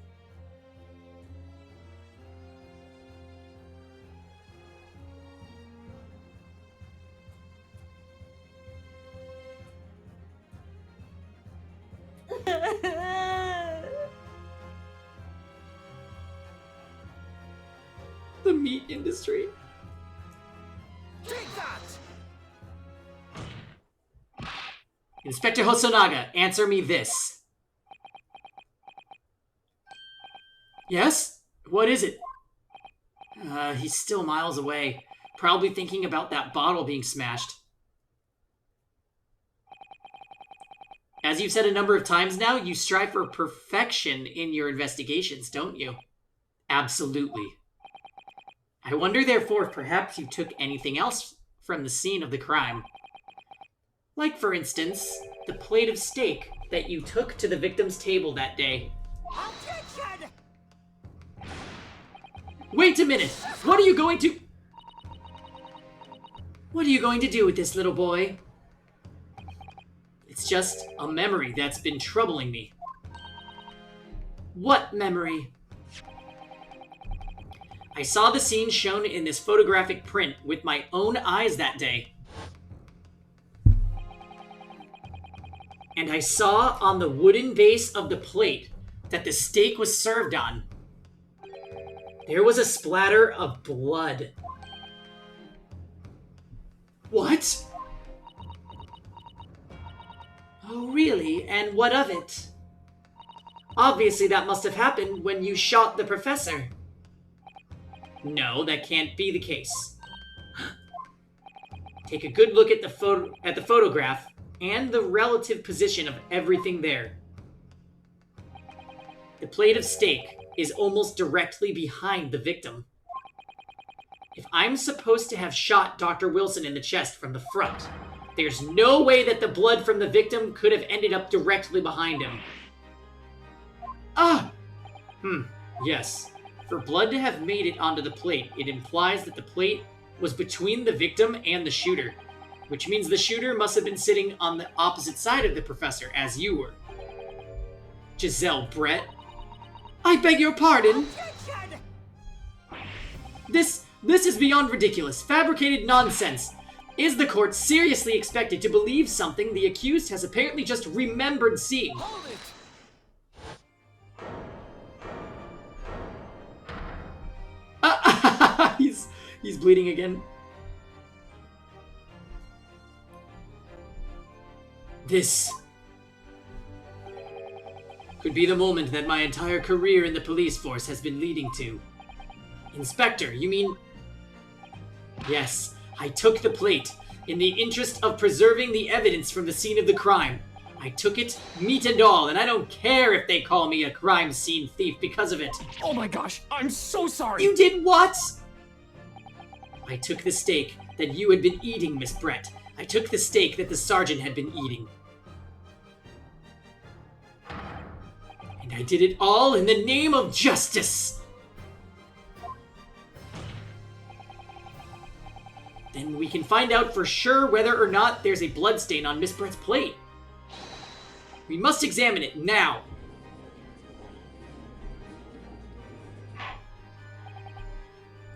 the meat industry. Take that! Inspector Hosonaga, answer me this. Yes? What is it? He's still miles away. Probably thinking about that bottle being smashed. As you've said a number of times now, you strive for perfection in your investigations, don't you? Absolutely. I wonder, therefore, if perhaps you took anything else from the scene of the crime. Like, for instance, the plate of steak that you took to the victim's table that day. Objection! Wait a minute! What are you going to... What are you going to do with this, little boy? It's just a memory that's been troubling me. What memory? I saw the scene shown in this photographic print with my own eyes that day. And I saw on the wooden base of the plate that the steak was served on. There was a splatter of blood. What? Oh, really? And what of it? Obviously, that must have happened when you shot the professor. No, that can't be the case. Take a good look at the photograph and the relative position of everything there. The plate of steak is almost directly behind the victim. If I'm supposed to have shot Dr. Wilson in the chest from the front, there's no way that the blood from the victim could have ended up directly behind him. Yes. For blood to have made it onto the plate, it implies that the plate was between the victim and the shooter, which means the shooter must have been sitting on the opposite side of the professor, as you were. Giselle Brett. I beg your pardon? Objection! This is beyond ridiculous. Fabricated nonsense. Is the court seriously expected to believe something the accused has apparently just remembered seeing? Hold it! He's bleeding again. This could be the moment that my entire career in the police force has been leading to. Inspector, you mean... Yes, I took the plate in the interest of preserving the evidence from the scene of the crime. I took it, meat and all, and I don't care if they call me a crime scene thief because of it. Oh my gosh, I'm so sorry! You did what? I took the steak that you had been eating, Miss Brett. I took the steak that the sergeant had been eating. And I did it all in the name of justice. Then we can find out for sure whether or not there's a bloodstain on Miss Brett's plate. We must examine it now.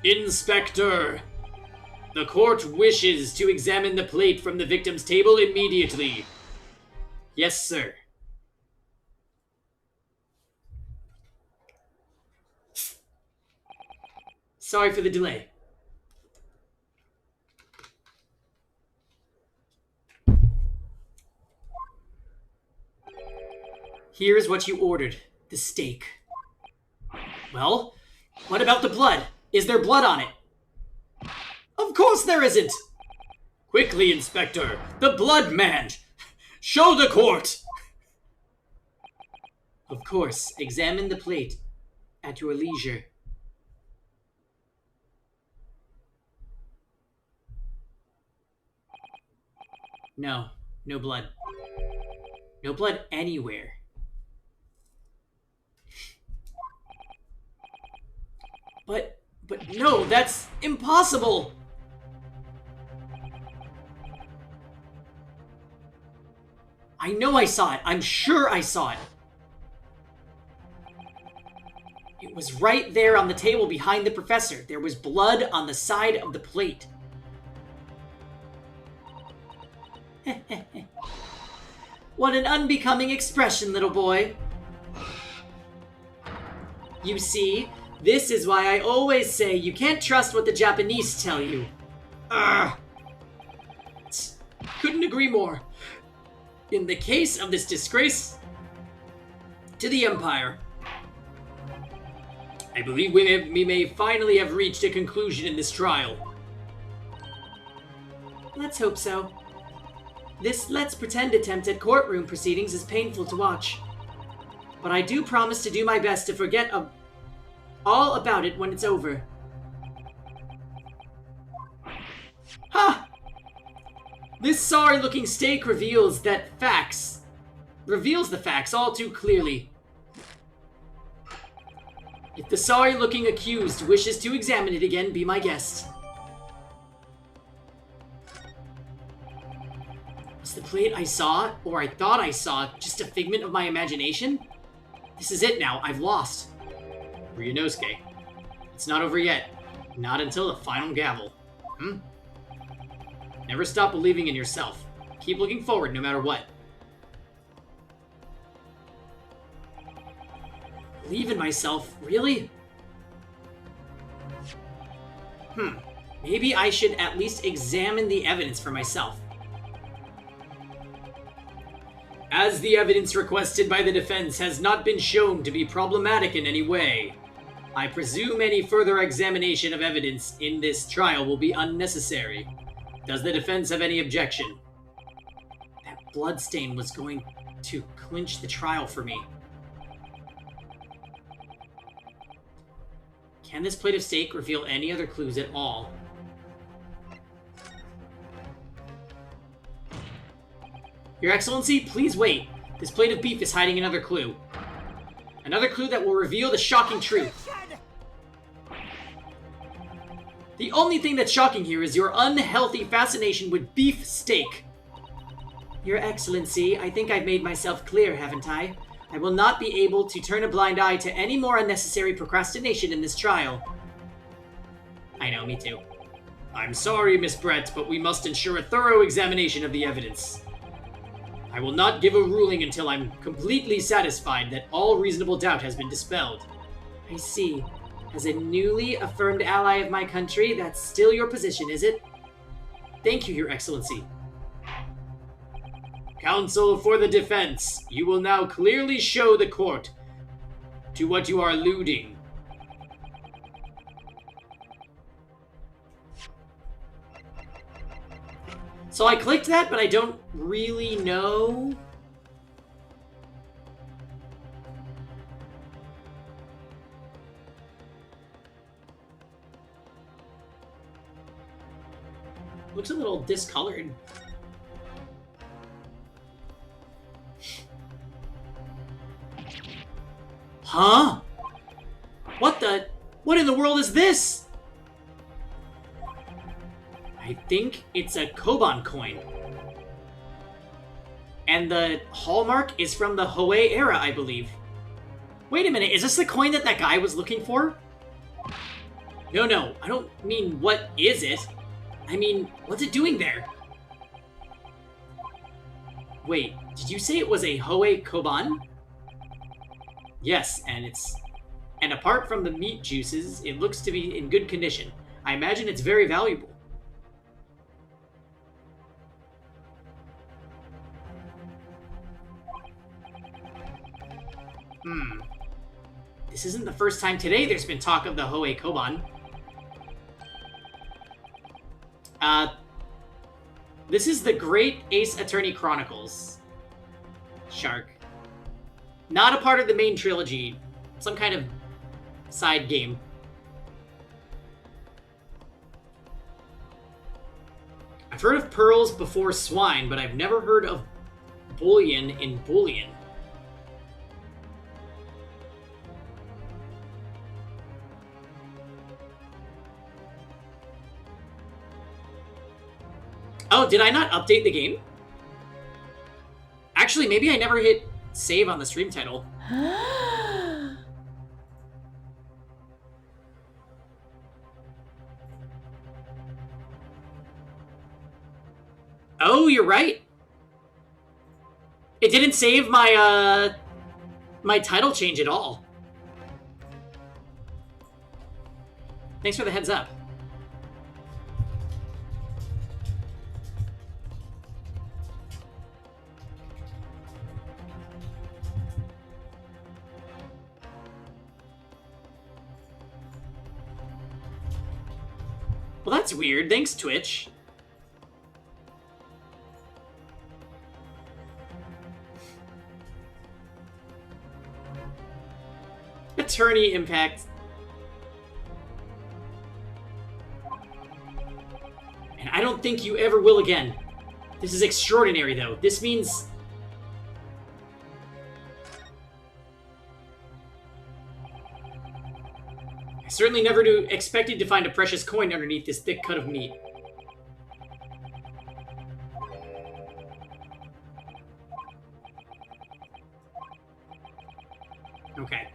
Inspector, the court wishes to examine the plate from the victim's table immediately. Yes, sir. Sorry for the delay. Here's what you ordered. The steak. Well, what about the blood? Is there blood on it? Of course there isn't! Quickly, Inspector! The blood man! Show the court! Of course, examine the plate at your leisure. No, no blood. No blood anywhere. But no, that's impossible! I know I saw it. I'm sure I saw it. It was right there on the table behind the professor. There was blood on the side of the plate. What an unbecoming expression, little boy. You see, this is why I always say you can't trust what the Japanese tell you. Couldn't agree more. In the case of this disgrace to the Empire, I believe we may finally have reached a conclusion in this trial. Let's hope so. This let's pretend attempt at courtroom proceedings is painful to watch. But I do promise to do my best to forget all about it when it's over. Ha! This sorry-looking steak reveals the facts all too clearly. If the sorry-looking accused wishes to examine it again, be my guest. Was the plate I saw, or I thought I saw, just a figment of my imagination? This is it now. I've lost. Ryunosuke, it's not over yet. Not until the final gavel. Never stop believing in yourself. Keep looking forward no matter what. Believe in myself? Really? Maybe I should at least examine the evidence for myself. As the evidence requested by the defense has not been shown to be problematic in any way, I presume any further examination of evidence in this trial will be unnecessary. Does the defense have any objection? That bloodstain was going to clinch the trial for me. Can this plate of steak reveal any other clues at all? Your Excellency, please wait. This plate of beef is hiding another clue. Another clue that will reveal the shocking truth. The only thing that's shocking here is your unhealthy fascination with beef steak. Your Excellency, I think I've made myself clear, haven't I? I will not be able to turn a blind eye to any more unnecessary procrastination in this trial. I know, me too. I'm sorry, Miss Brett, but we must ensure a thorough examination of the evidence. I will not give a ruling until I'm completely satisfied that all reasonable doubt has been dispelled. I see. As a newly affirmed ally of my country, that's still your position, is it? Thank you, Your Excellency. Counsel for the defense, you will now clearly show the court to what you are alluding. So I clicked that, but I don't really know. Looks a little discolored. Huh? What in the world is this? I think it's a Koban coin. And the hallmark is from the Hoei era, I believe. Wait a minute, is this the coin that guy was looking for? No, I don't mean what is it. I mean, what's it doing there? Wait, did you say it was a Hoei Koban? Yes, and apart from the meat juices, it looks to be in good condition. I imagine it's very valuable. This isn't the first time today there's been talk of the Hoei Koban. This is the Great Ace Attorney Chronicles. Shark. Not a part of the main trilogy. Some kind of side game. I've heard of pearls before swine, but I've never heard of bullion in bullion. Oh, did I not update the game? Actually, maybe I never hit save on the stream title. Oh, you're right. It didn't save my, my title change at all. Thanks for the heads up. Well, that's weird. Thanks, Twitch. Attorney impact. And I don't think you ever will again. This is extraordinary, though. This means... I certainly never expected to find a precious coin underneath this thick cut of meat. Okay.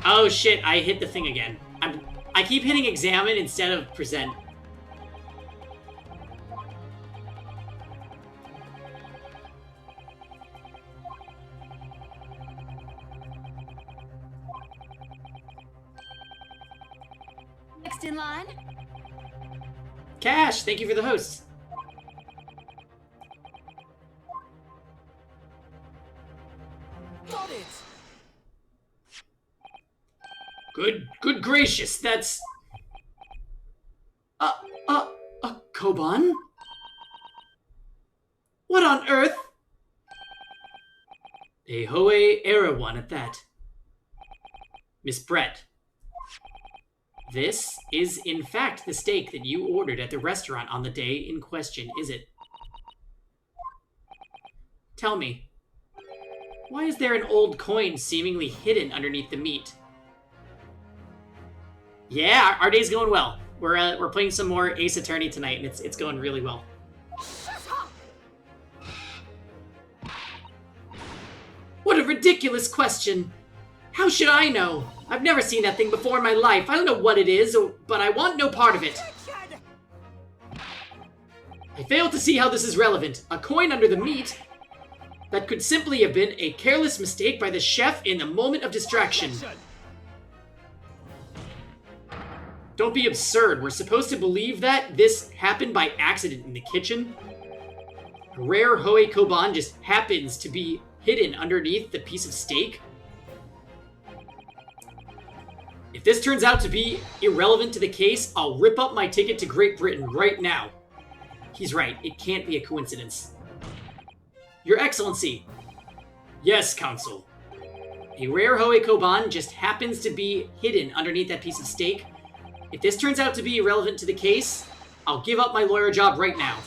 Oh shit, I hit the thing again. I keep hitting examine instead of present. Next in line. Cash, thank you for the host. Got it! Good gracious, that's... a Koban? What on earth? A Hoei era one at that. Miss Brett. This is in fact the steak that you ordered at the restaurant on the day in question, is it? Tell me, why is there an old coin seemingly hidden underneath the meat? Yeah, our day's going well. We're playing some more Ace Attorney tonight, and it's going really well. What a ridiculous question! How should I know? I've never seen that thing before in my life. I don't know what it is, but I want no part of it. I fail to see how this is relevant. A coin under the meat? That could simply have been a careless mistake by the chef in the moment of distraction. Don't be absurd. We're supposed to believe that this happened by accident in the kitchen? A rare Hoei Koban just happens to be hidden underneath the piece of steak? If this turns out to be irrelevant to the case, I'll rip up my ticket to Great Britain right now. He's right. It can't be a coincidence. Your Excellency. Yes, Counsel. A rare Hoei Koban just happens to be hidden underneath that piece of steak. If this turns out to be irrelevant to the case, I'll give up my lawyer job right now.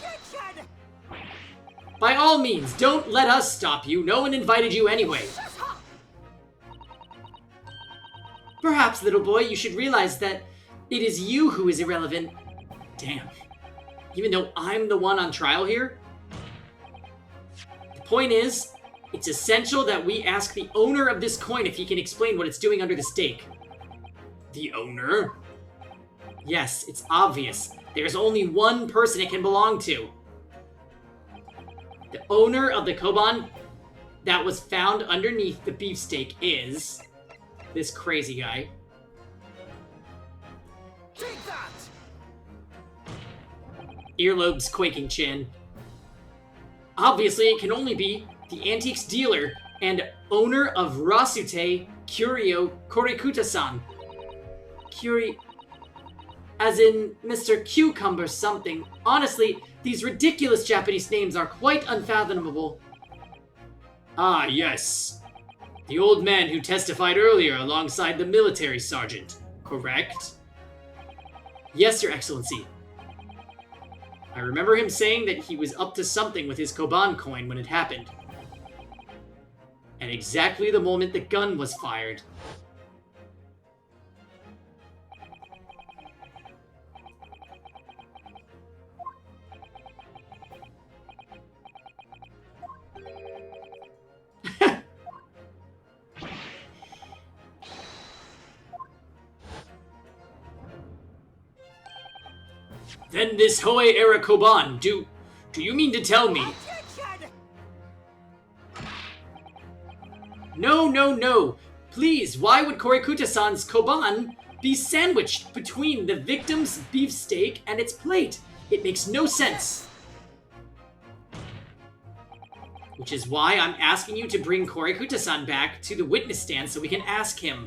By all means, don't let us stop you. No one invited you anyway. Perhaps, little boy, you should realize that it is you who is irrelevant. Damn. Even though I'm the one on trial here? The point is, it's essential that we ask the owner of this coin if he can explain what it's doing under the steak. The owner? Yes, it's obvious. There's only one person it can belong to. The owner of the Koban that was found underneath the beefsteak is this crazy guy. Take that! Earlobes quaking chin. Obviously, it can only be the antiques dealer and owner of Rasute Curio Korikuta-san. As in Mr. Cucumber something. Honestly, these ridiculous Japanese names are quite unfathomable. Ah, yes. The old man who testified earlier alongside the military sergeant, correct? Yes, Your Excellency. I remember him saying that he was up to something with his Koban coin when it happened. At exactly the moment the gun was fired. Then this Hoei era Koban, do you mean to tell me? No. Please, why would Korikuta-san's Koban be sandwiched between the victim's beefsteak and its plate? It makes no sense. Which is why I'm asking you to bring Korikuta-san back to the witness stand so we can ask him.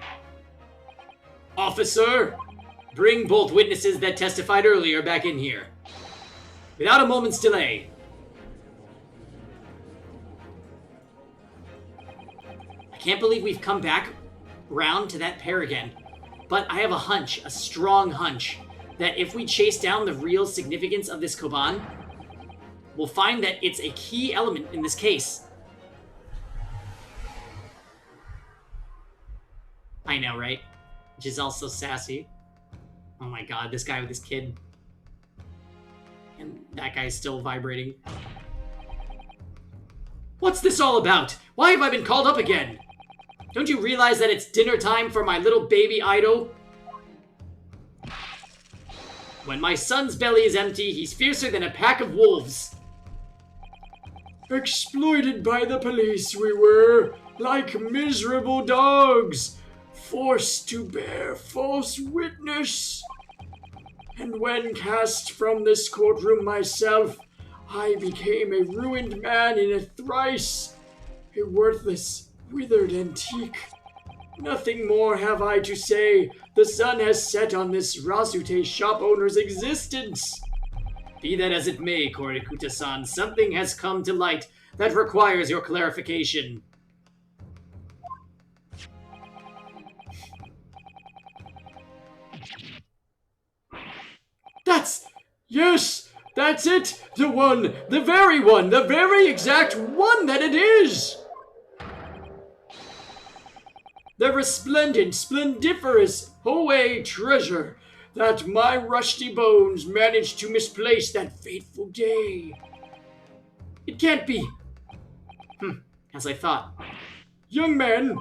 Officer, bring both witnesses that testified earlier back in here. Without a moment's delay. I can't believe we've come back round to that pair again. But I have a hunch, a strong hunch, that if we chase down the real significance of this Koban, we'll find that it's a key element in this case. I know, right? Giselle's so sassy. Oh my god, this guy with his kid. And that guy's still vibrating. What's this all about? Why have I been called up again? Don't you realize that it's dinner time for my little baby idol? When my son's belly is empty, he's fiercer than a pack of wolves. Exploited by the police we were, like miserable dogs, forced to bear false witness. And when cast from this courtroom myself, I became a ruined man in a thrice, a worthless, withered antique. Nothing more have I to say. The sun has set on this Rasute shop owner's existence. Be that as it may, Korikuta-san, something has come to light that requires your clarification. Yes, that's it! The one, the very exact one that it is! The resplendent, splendiferous Hoei treasure that my rusty bones managed to misplace that fateful day. It can't be. As I thought. Young man,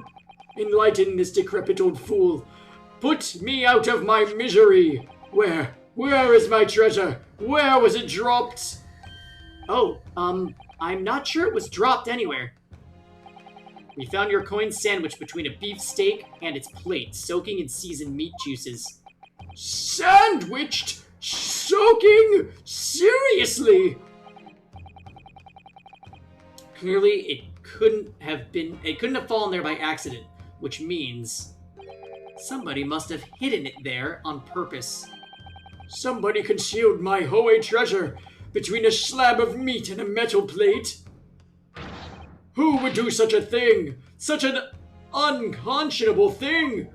enlighten this decrepit old fool. Put me out of my misery. Where is my treasure? Where was it dropped? Oh, I'm not sure it was dropped anywhere. We found your coin sandwiched between a beef steak and its plate, soaking in seasoned meat juices. Sandwiched? Soaking? Seriously? Clearly, it couldn't have fallen there by accident, which means somebody must have hidden it there on purpose. Somebody concealed my Hoey treasure between a slab of meat and a metal plate. Who would do such a thing? Such an unconscionable thing?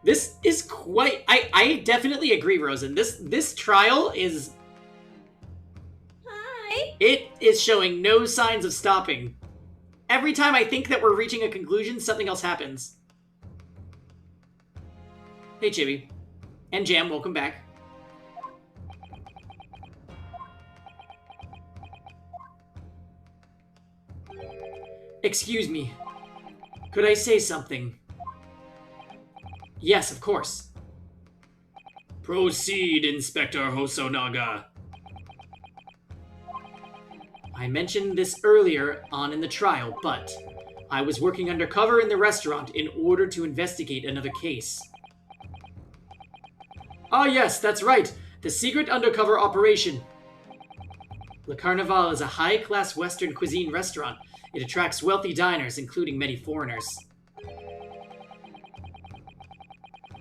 This is quite... I definitely agree, Rosen. This trial is... Hi. It is showing no signs of stopping. Every time I think that we're reaching a conclusion, something else happens. Hey, Chibi. And Jam, welcome back. Excuse me. Could I say something? Yes, of course. Proceed, Inspector Hosonaga. I mentioned this earlier on in the trial, but I was working undercover in the restaurant in order to investigate another case. Ah yes, that's right. The secret undercover operation. Le Carnaval is a high-class Western cuisine restaurant. It attracts wealthy diners, including many foreigners.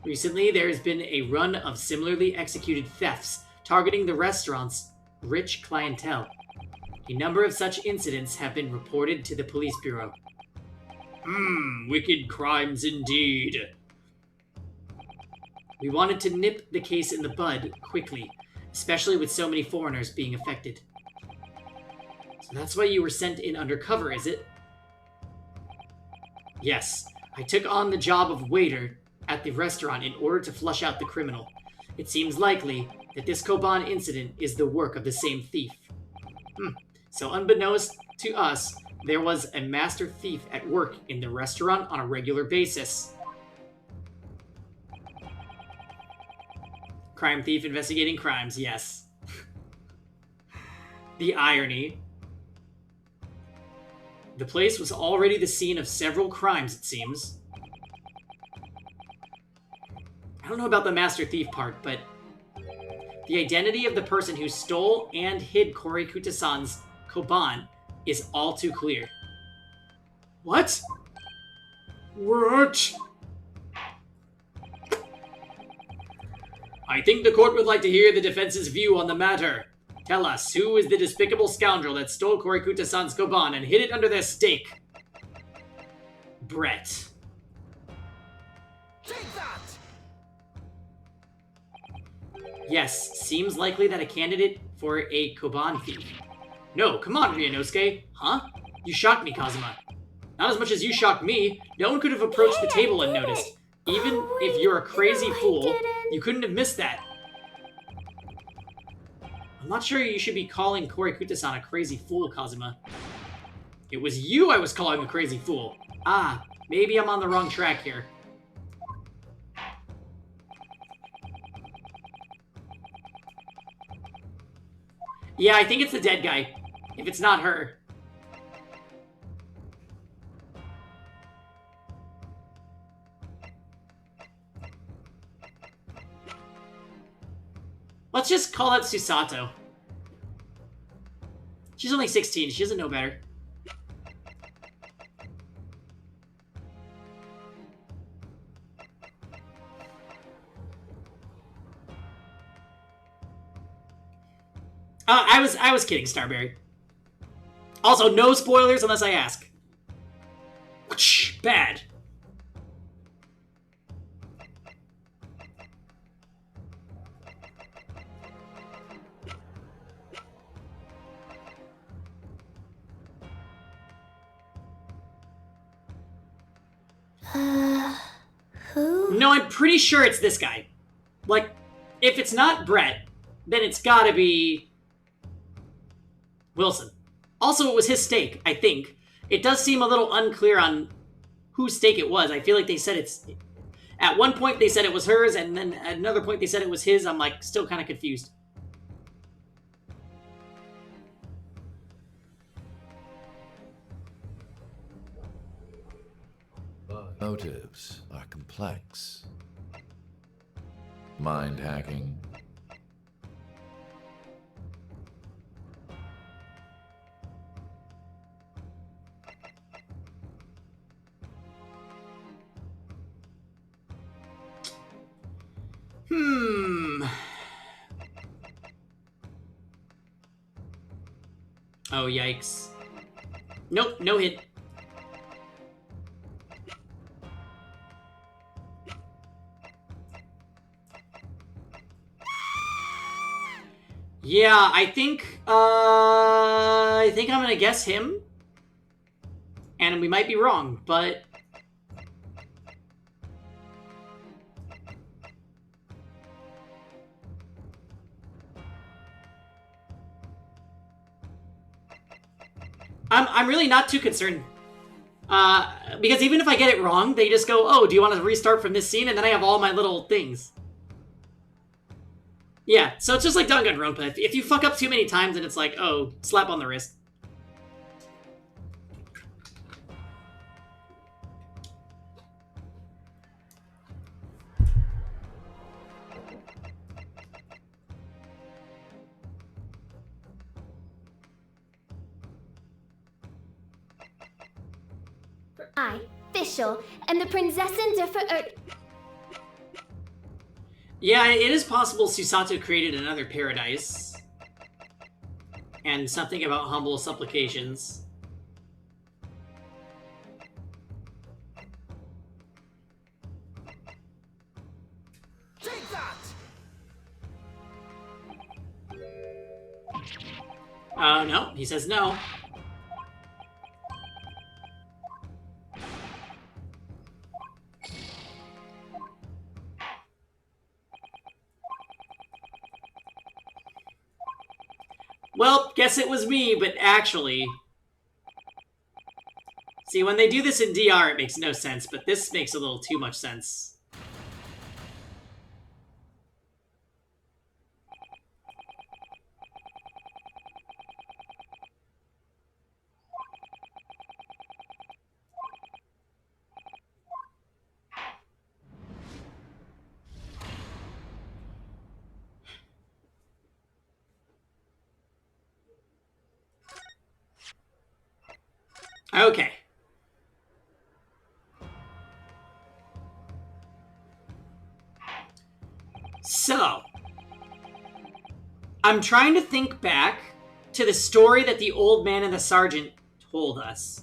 Recently, there has been a run of similarly executed thefts targeting the restaurant's rich clientele. A number of such incidents have been reported to the police bureau. Wicked crimes indeed. We wanted to nip the case in the bud quickly, especially with so many foreigners being affected. So that's why you were sent in undercover, is it? Yes, I took on the job of waiter at the restaurant in order to flush out the criminal. It seems likely that this Koban incident is the work of the same thief. So unbeknownst to us, there was a master thief at work in the restaurant on a regular basis. Crime thief investigating crimes, yes. The irony. The place was already the scene of several crimes, it seems. I don't know about the master thief part, but the identity of the person who stole and hid Kori Kutasan's Koban is all too clear. What? What? I think the court would like to hear the defense's view on the matter. Tell us, who is the despicable scoundrel that stole Kori Kutasan's Koban and hid it under their steak? Brett. Take that! Yes, seems likely that a candidate for a Koban thief. No, come on, Ryunosuke. Huh? You shocked me, Kazuma. Not as much as you shocked me. No one could have approached the table and noticed. Even if you're a crazy fool, you couldn't have missed that. I'm not sure you should be calling Kori Kutasan a crazy fool, Kazuma. It was you I was calling a crazy fool. Ah, maybe I'm on the wrong track here. Yeah, I think it's the dead guy. If it's not her. Let's just call it Susato. She's only 16. She doesn't know better. I was kidding, Starberry. Also, no spoilers unless I ask. Bad. Who? No, I'm pretty sure it's this guy. Like, if it's not Brett, then it's gotta be Wilson. Also, it was his steak, I think. It does seem a little unclear on whose steak it was. I feel like they said it's... At one point, they said it was hers, and then at another point, they said it was his. I'm, like, still kind of confused. But Motives are complex. Mind hacking. Oh, yikes. Nope, no hit. Yeah, I think I'm gonna guess him. And we might be wrong, but... I'm really not too concerned. Because even if I get it wrong, they just go, oh, do you want to restart from this scene? And then I have all my little things. Yeah, so it's just like Danganronpa. If you fuck up too many times, then it's like, oh, slap on the wrist. I, Fischl, and the Prinzessin differ. Yeah, it is possible Susato created another paradise. And something about humble supplications. Take that! No, he says no. Well, guess it was me, but actually... See, when they do this in DR, it makes no sense, but this makes a little too much sense. Okay. So, I'm trying to think back to the story that the old man and the sergeant told us.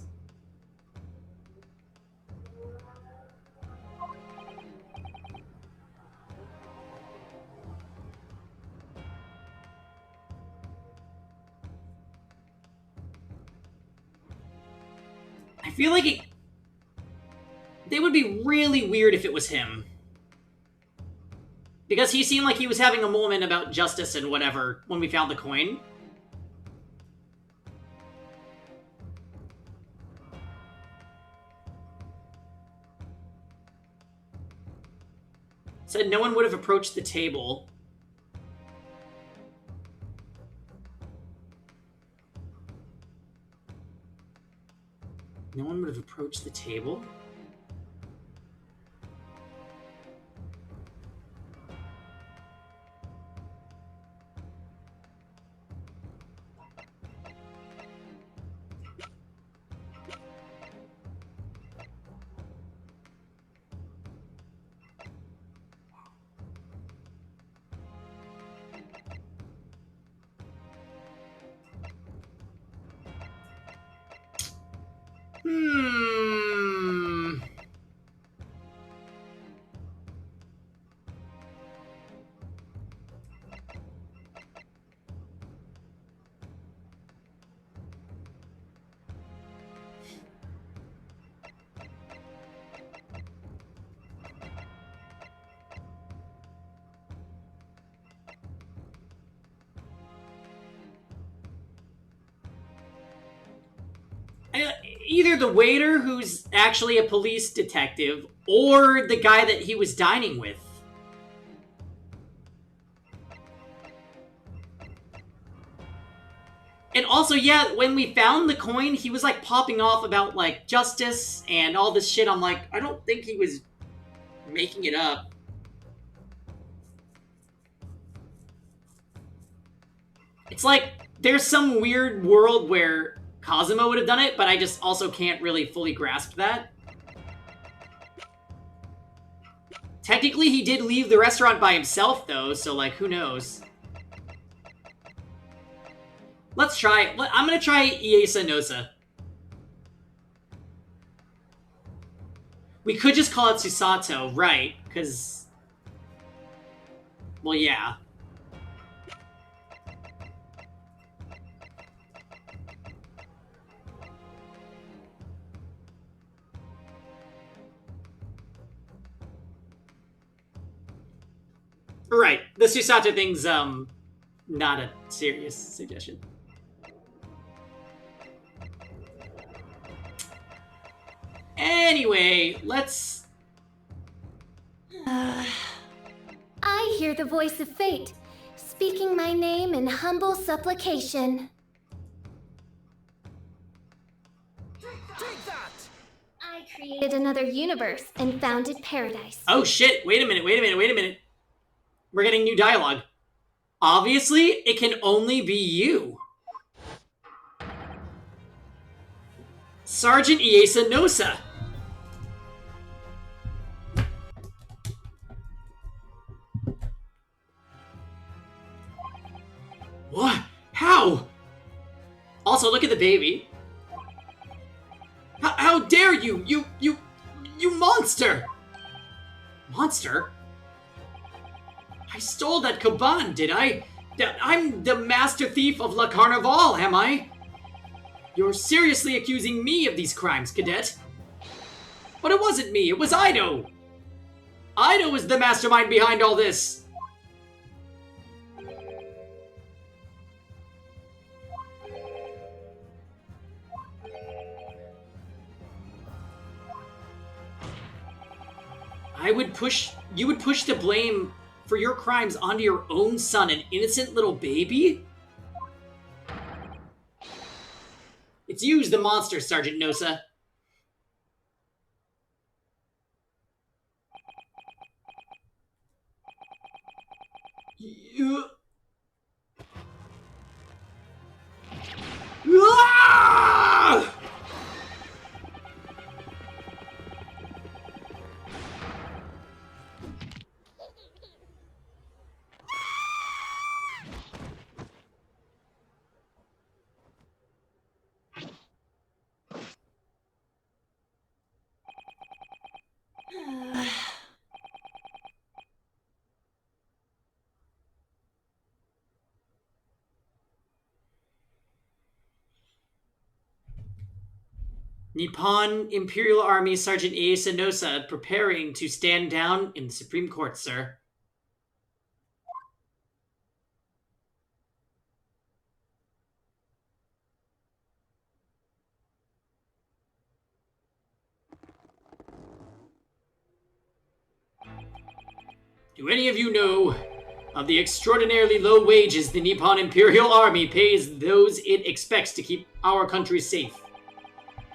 I feel like they would be really weird if it was him. Because he seemed like he was having a moment about justice and whatever when we found the coin. Said no one would have approached the table. No one would have approached the table? Either the waiter who's actually a police detective or the guy that he was dining with. And also, yeah, when we found the coin, he was like popping off about like justice and all this shit. I'm like, I don't think he was making it up. It's like there's some weird world where Cosimo would have done it, but I just also can't really fully grasp that. Technically, he did leave the restaurant by himself, though, so, like, who knows? Let's try... I'm gonna try Iesa Nosa. We could just call it Susato, right? Because... Well, yeah. Right. The Susato thing's, not a serious suggestion. Anyway, let's... I hear the voice of fate, speaking my name in humble supplication. Take that! I created another universe and founded paradise. Oh shit, wait a minute. We're getting new dialogue. Obviously, it can only be you. Sergeant Iesa Nosa. What? How? Also, look at the baby. How dare you? You monster! Monster? I stole that caban, did I? I'm the master thief of La Carnival, am I? You're seriously accusing me of these crimes, cadet. But it wasn't me, it was Ido. Ido is the mastermind behind all this. You would push the blame for your crimes onto your own son, an innocent little baby? It's you's the monster, Sergeant Nosa. You... Ah! Nippon Imperial Army Sergeant Iesa Nosa preparing to stand down in the Supreme Court, sir. Do any of you know of the extraordinarily low wages the Nippon Imperial Army pays those it expects to keep our country safe?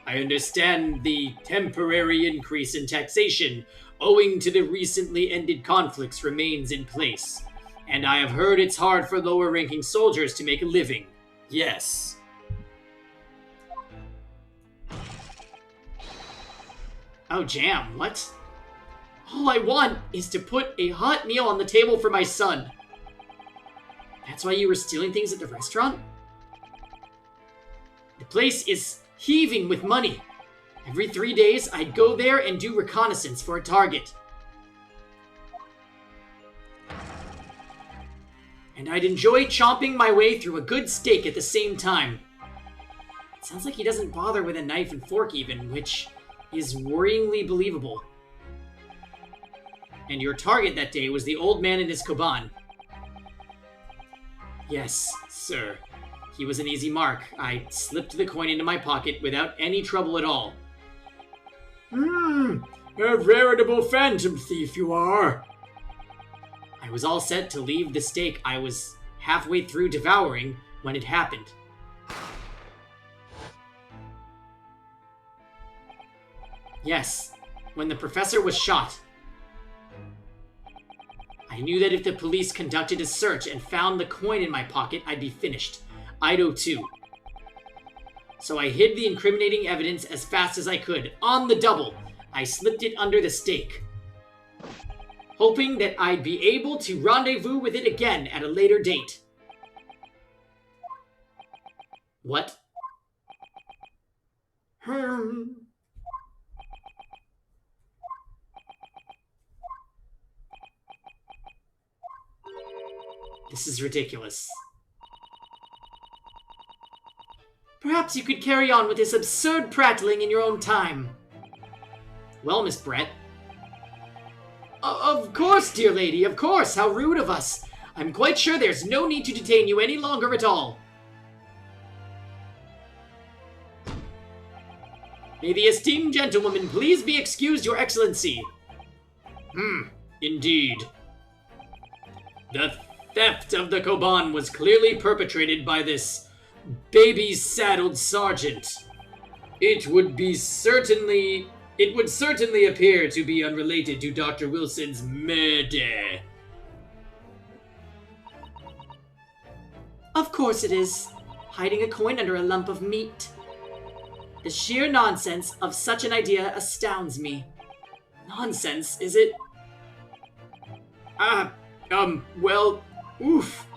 I understand the temporary increase in taxation owing to the recently ended conflicts remains in place, and I have heard it's hard for lower-ranking soldiers to make a living. Yes. Oh, Jam, what? All I want is to put a hot meal on the table for my son. That's why you were stealing things at the restaurant? The place is heaving with money. Every 3 days, I'd go there and do reconnaissance for a target. And I'd enjoy chomping my way through a good steak at the same time. It sounds like he doesn't bother with a knife and fork even, which is worryingly believable. And your target that day was the old man in his caban. Yes, sir. He was an easy mark. I slipped the coin into my pocket without any trouble at all. A veritable phantom thief you are. I was all set to leave the steak I was halfway through devouring when it happened. Yes, when the professor was shot. I knew that if the police conducted a search and found the coin in my pocket, I'd be finished. I'd owe too. So I hid the incriminating evidence as fast as I could. On the double, I slipped it under the stake, hoping that I'd be able to rendezvous with it again at a later date. What? This is ridiculous. Perhaps you could carry on with this absurd prattling in your own time. Well, Miss Brett. Of course, dear lady, of course. How rude of us. I'm quite sure there's no need to detain you any longer at all. May the esteemed gentlewoman please be excused, Your Excellency. Indeed. The theft of the Koban was clearly perpetrated by this baby-saddled sergeant. It would certainly appear to be unrelated to Dr. Wilson's murder. Of course it is. Hiding a coin under a lump of meat. The sheer nonsense of such an idea astounds me. Nonsense, is it? Well, oof.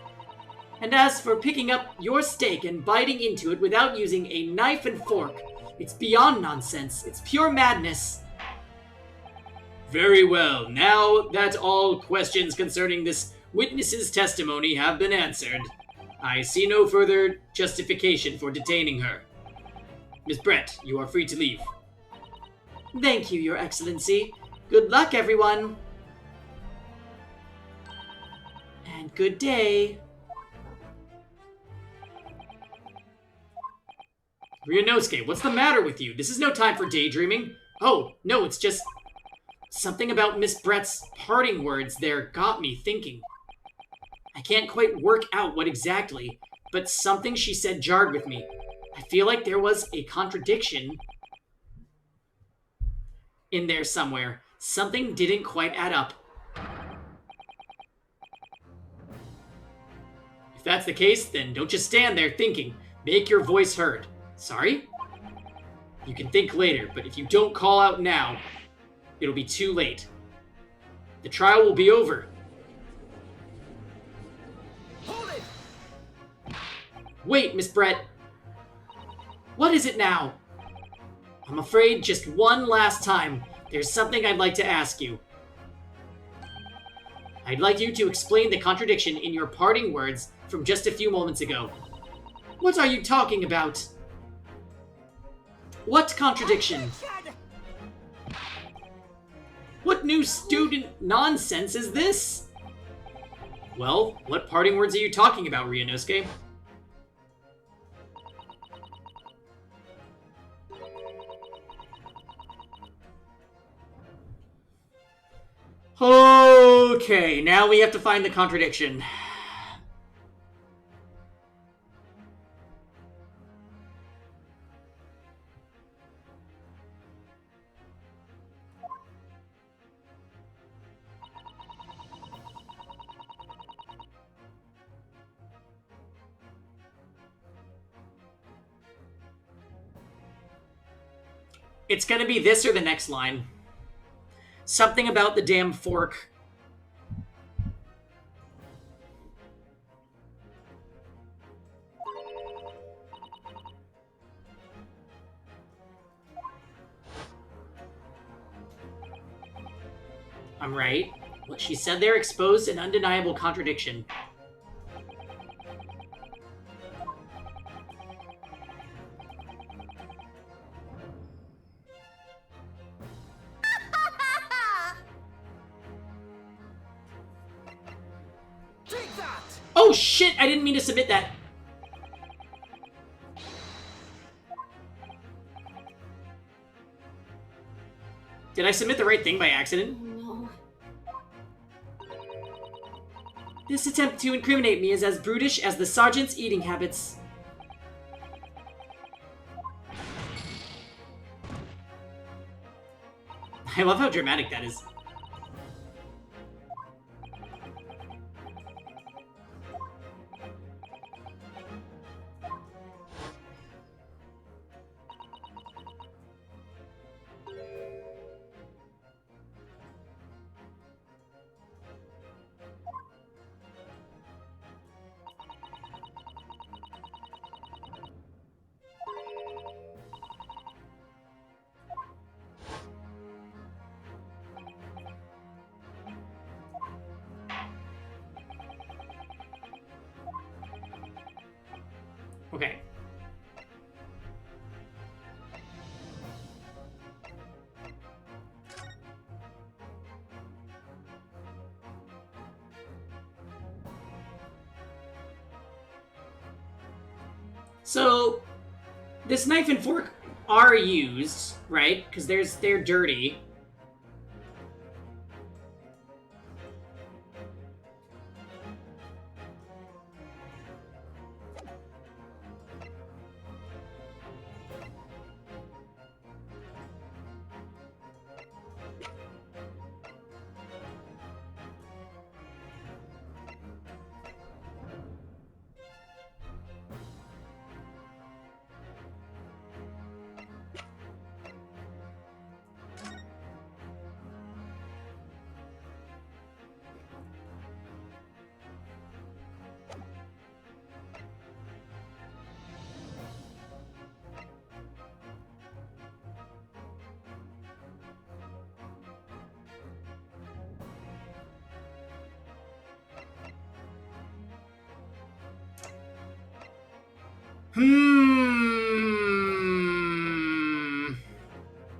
And as for picking up your steak and biting into it without using a knife and fork, it's beyond nonsense. It's pure madness. Very well. Now that all questions concerning this witness's testimony have been answered, I see no further justification for detaining her. Miss Brett, you are free to leave. Thank you, Your Excellency. Good luck, everyone. And good day. Ryunosuke, what's the matter with you? This is no time for daydreaming. Oh, no, it's just something about Miss Brett's parting words there got me thinking. I can't quite work out what exactly, but something she said jarred with me. I feel like there was a contradiction in there somewhere. Something didn't quite add up. If that's the case, then don't just stand there thinking. Make your voice heard. Sorry? You can think later, but if you don't call out now, it'll be too late. The trial will be over. Hold it! Wait, Miss Brett. What is it now? I'm afraid just one last time, there's something I'd like to ask you. I'd like you to explain the contradiction in your parting words from just a few moments ago. What are you talking about? What contradiction? What new student nonsense is this? Well, what parting words are you talking about, Ryunosuke? Okay, now we have to find the contradiction. It's gonna be this or the next line. Something about the damn fork. I'm right. What she said there exposed an undeniable contradiction. Take that! Oh shit, I didn't mean to submit that. Did I submit the right thing by accident? No. This attempt to incriminate me is as brutish as the sergeant's eating habits. I love how dramatic that is. Okay. So, this knife and fork are used, right? Because they're dirty.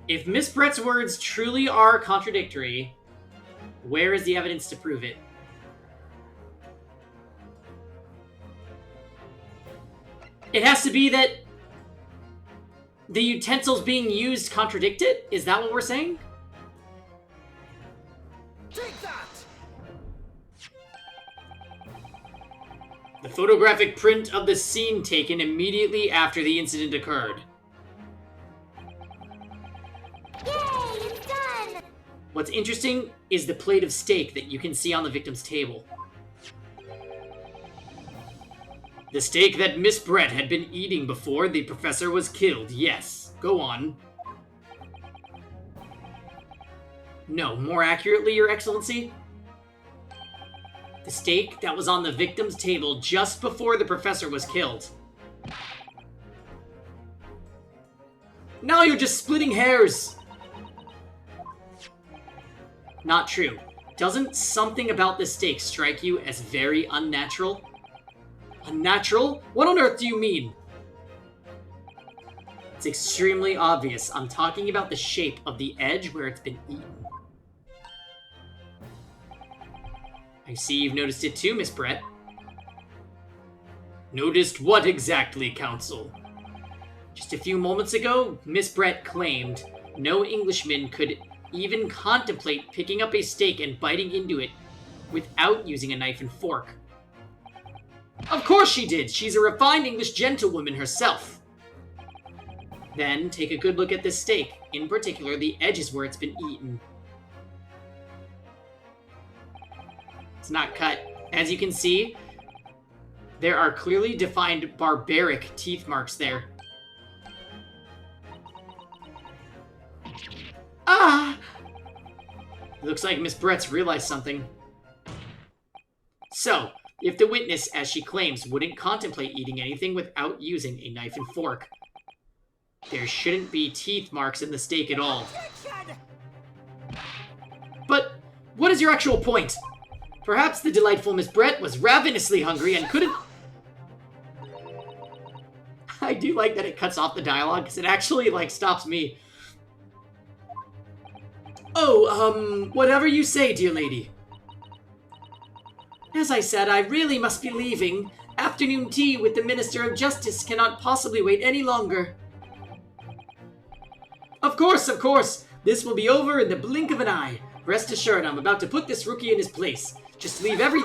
If Miss Brett's words truly are contradictory, where is the evidence to prove it? It has to be that the utensils being used contradict it? Is that what we're saying? Take that! The photographic print of the scene taken immediately after the incident occurred. Yay, it's done! What's interesting is the plate of steak that you can see on the victim's table. The steak that Miss Brett had been eating before the professor was killed, yes. Go on. No, more accurately, Your Excellency? The steak that was on the victim's table just before the professor was killed. Now you're just splitting hairs! Not true. Doesn't something about the steak strike you as very unnatural? Unnatural? What on earth do you mean? It's extremely obvious. I'm talking about the shape of the edge where it's been eaten. I see you've noticed it too, Miss Brett. Noticed what exactly, Counsel? Just a few moments ago, Miss Brett claimed no Englishman could even contemplate picking up a steak and biting into it without using a knife and fork. Of course she did! She's a refined English gentlewoman herself. Then, take a good look at this steak, in particular the edges where it's been eaten. It's not cut. As you can see, there are clearly defined barbaric teeth marks there. Ah! Looks like Miss Brett's realized something. So, if the witness, as she claims, wouldn't contemplate eating anything without using a knife and fork, there shouldn't be teeth marks in the steak at all. But what is your actual point? Perhaps the delightful Miss Brett was ravenously hungry and couldn't... I do like that it cuts off the dialogue, because it actually, stops me. Oh, whatever you say, dear lady. As I said, I really must be leaving. Afternoon tea with the Minister of Justice cannot possibly wait any longer. Of course. This will be over in the blink of an eye. Rest assured, I'm about to put this rookie in his place. Just leave every...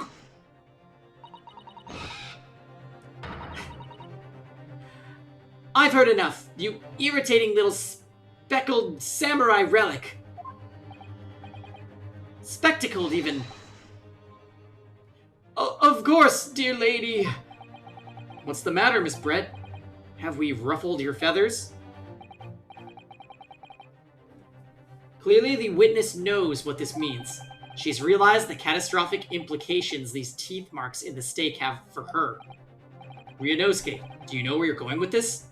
I've heard enough, you irritating little speckled samurai relic. Spectacled, even. Of course, dear lady. What's the matter, Miss Brett? Have we ruffled your feathers? Clearly, the witness knows what this means. She's realized the catastrophic implications these teeth marks in the stake have for her. Ryunosuke, do you know where you're going with this?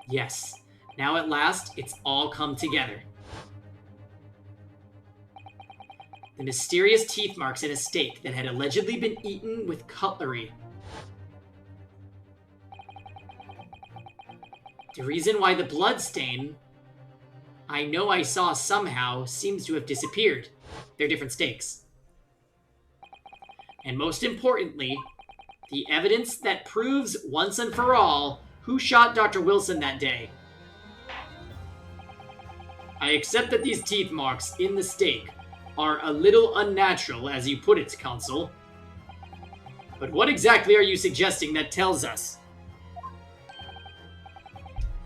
Yes. Now at last, it's all come together. The mysterious teeth marks in a steak that had allegedly been eaten with cutlery. The reason why the blood stain, I know I saw somehow, seems to have disappeared. They're different steaks. And most importantly, the evidence that proves once and for all who shot Dr. Wilson that day. I accept that these teeth marks in the steak are a little unnatural, as you put it, Consul. But what exactly are you suggesting that tells us?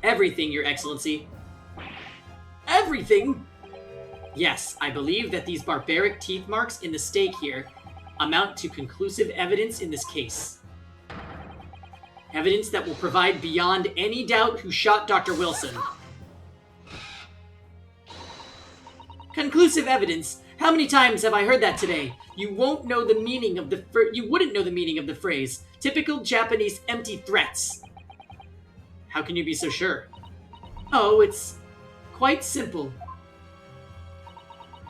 Everything, Your Excellency. Everything? Yes, I believe that these barbaric teeth marks in the steak here amount to conclusive evidence in this case. Evidence that will provide beyond any doubt who shot Dr. Wilson. Conclusive evidence? How many times have I heard that today? You won't know the meaning of you wouldn't know the meaning of the phrase. Typical Japanese empty threats. How can you be so sure? Oh, it's quite simple.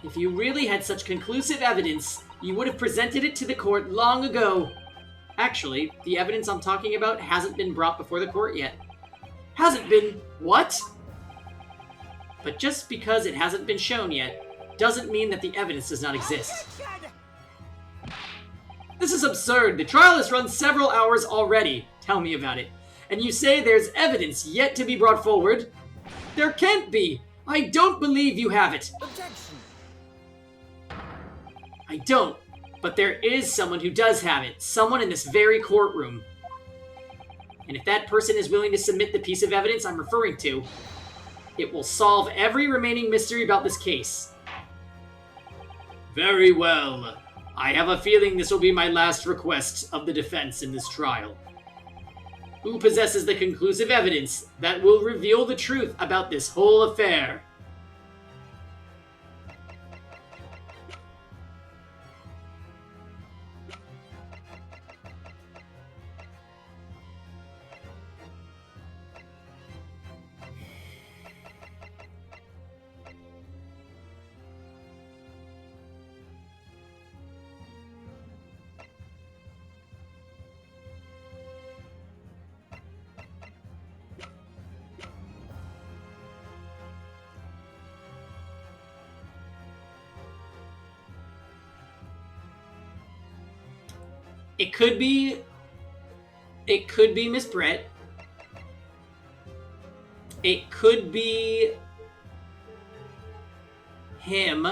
If you really had such conclusive evidence, you would have presented it to the court long ago. Actually, the evidence I'm talking about hasn't been brought before the court yet. Hasn't been... What? But just because it hasn't been shown yet, doesn't mean that the evidence does not exist. This is absurd. The trial has run several hours already. Tell me about it. And you say there's evidence yet to be brought forward? There can't be. I don't believe you have it. Objection. I don't. But there is someone who does have it. Someone in this very courtroom. And if that person is willing to submit the piece of evidence I'm referring to, it will solve every remaining mystery about this case. Very well. I have a feeling this will be my last request of the defense in this trial. Who possesses the conclusive evidence that will reveal the truth about this whole affair? It could be Miss Brett. It could be him.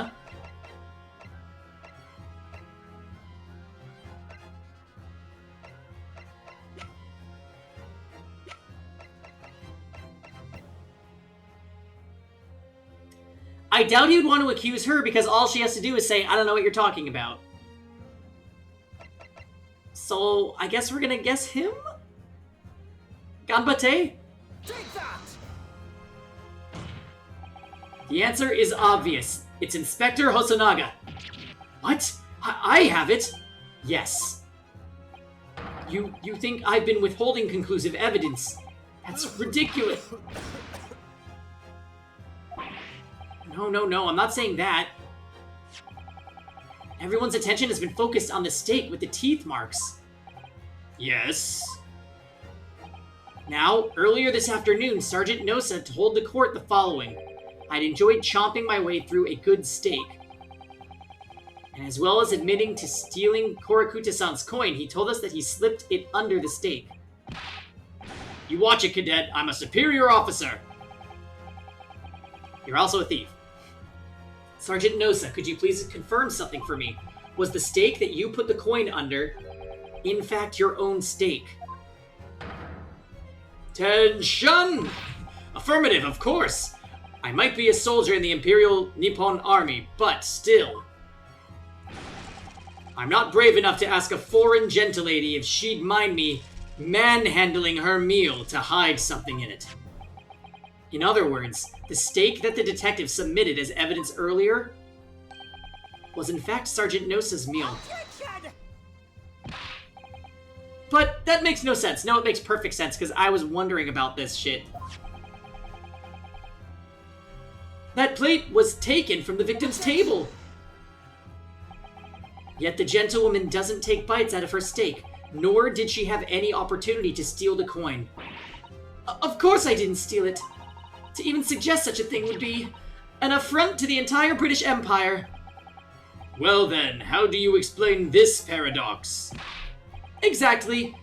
I doubt he would want to accuse her because all she has to do is say, I don't know what you're talking about. So, I guess we're gonna guess him? Ganbate? Take that! The answer is obvious. It's Inspector Hosonaga. What? I have it? Yes. You think I've been withholding conclusive evidence? That's ridiculous. No, I'm not saying that. Everyone's attention has been focused on the stake with the teeth marks. Yes. Now, earlier this afternoon, Sergeant Nosa told the court the following. I'd enjoyed chomping my way through a good steak. And as well as admitting to stealing Korakuta-san's coin, he told us that he slipped it under the steak. You watch it, cadet. I'm a superior officer. You're also a thief. Sergeant Nosa, could you please confirm something for me? Was the stake that you put the coin under, in fact, your own stake? Tension! Affirmative, of course. I might be a soldier in the Imperial Nippon Army, but still. I'm not brave enough to ask a foreign gentlelady if she'd mind me manhandling her meal to hide something in it. In other words, the steak that the detective submitted as evidence earlier was in fact Sergeant Nosa's meal. Attention! But that makes no sense. No, it makes perfect sense, because I was wondering about this shit. That plate was taken from the victim's table. Yet the gentlewoman doesn't take bites out of her steak, nor did she have any opportunity to steal the coin. Of course I didn't steal it. To even suggest such a thing would be an affront to the entire British Empire. Well then, how do you explain this paradox? Exactly.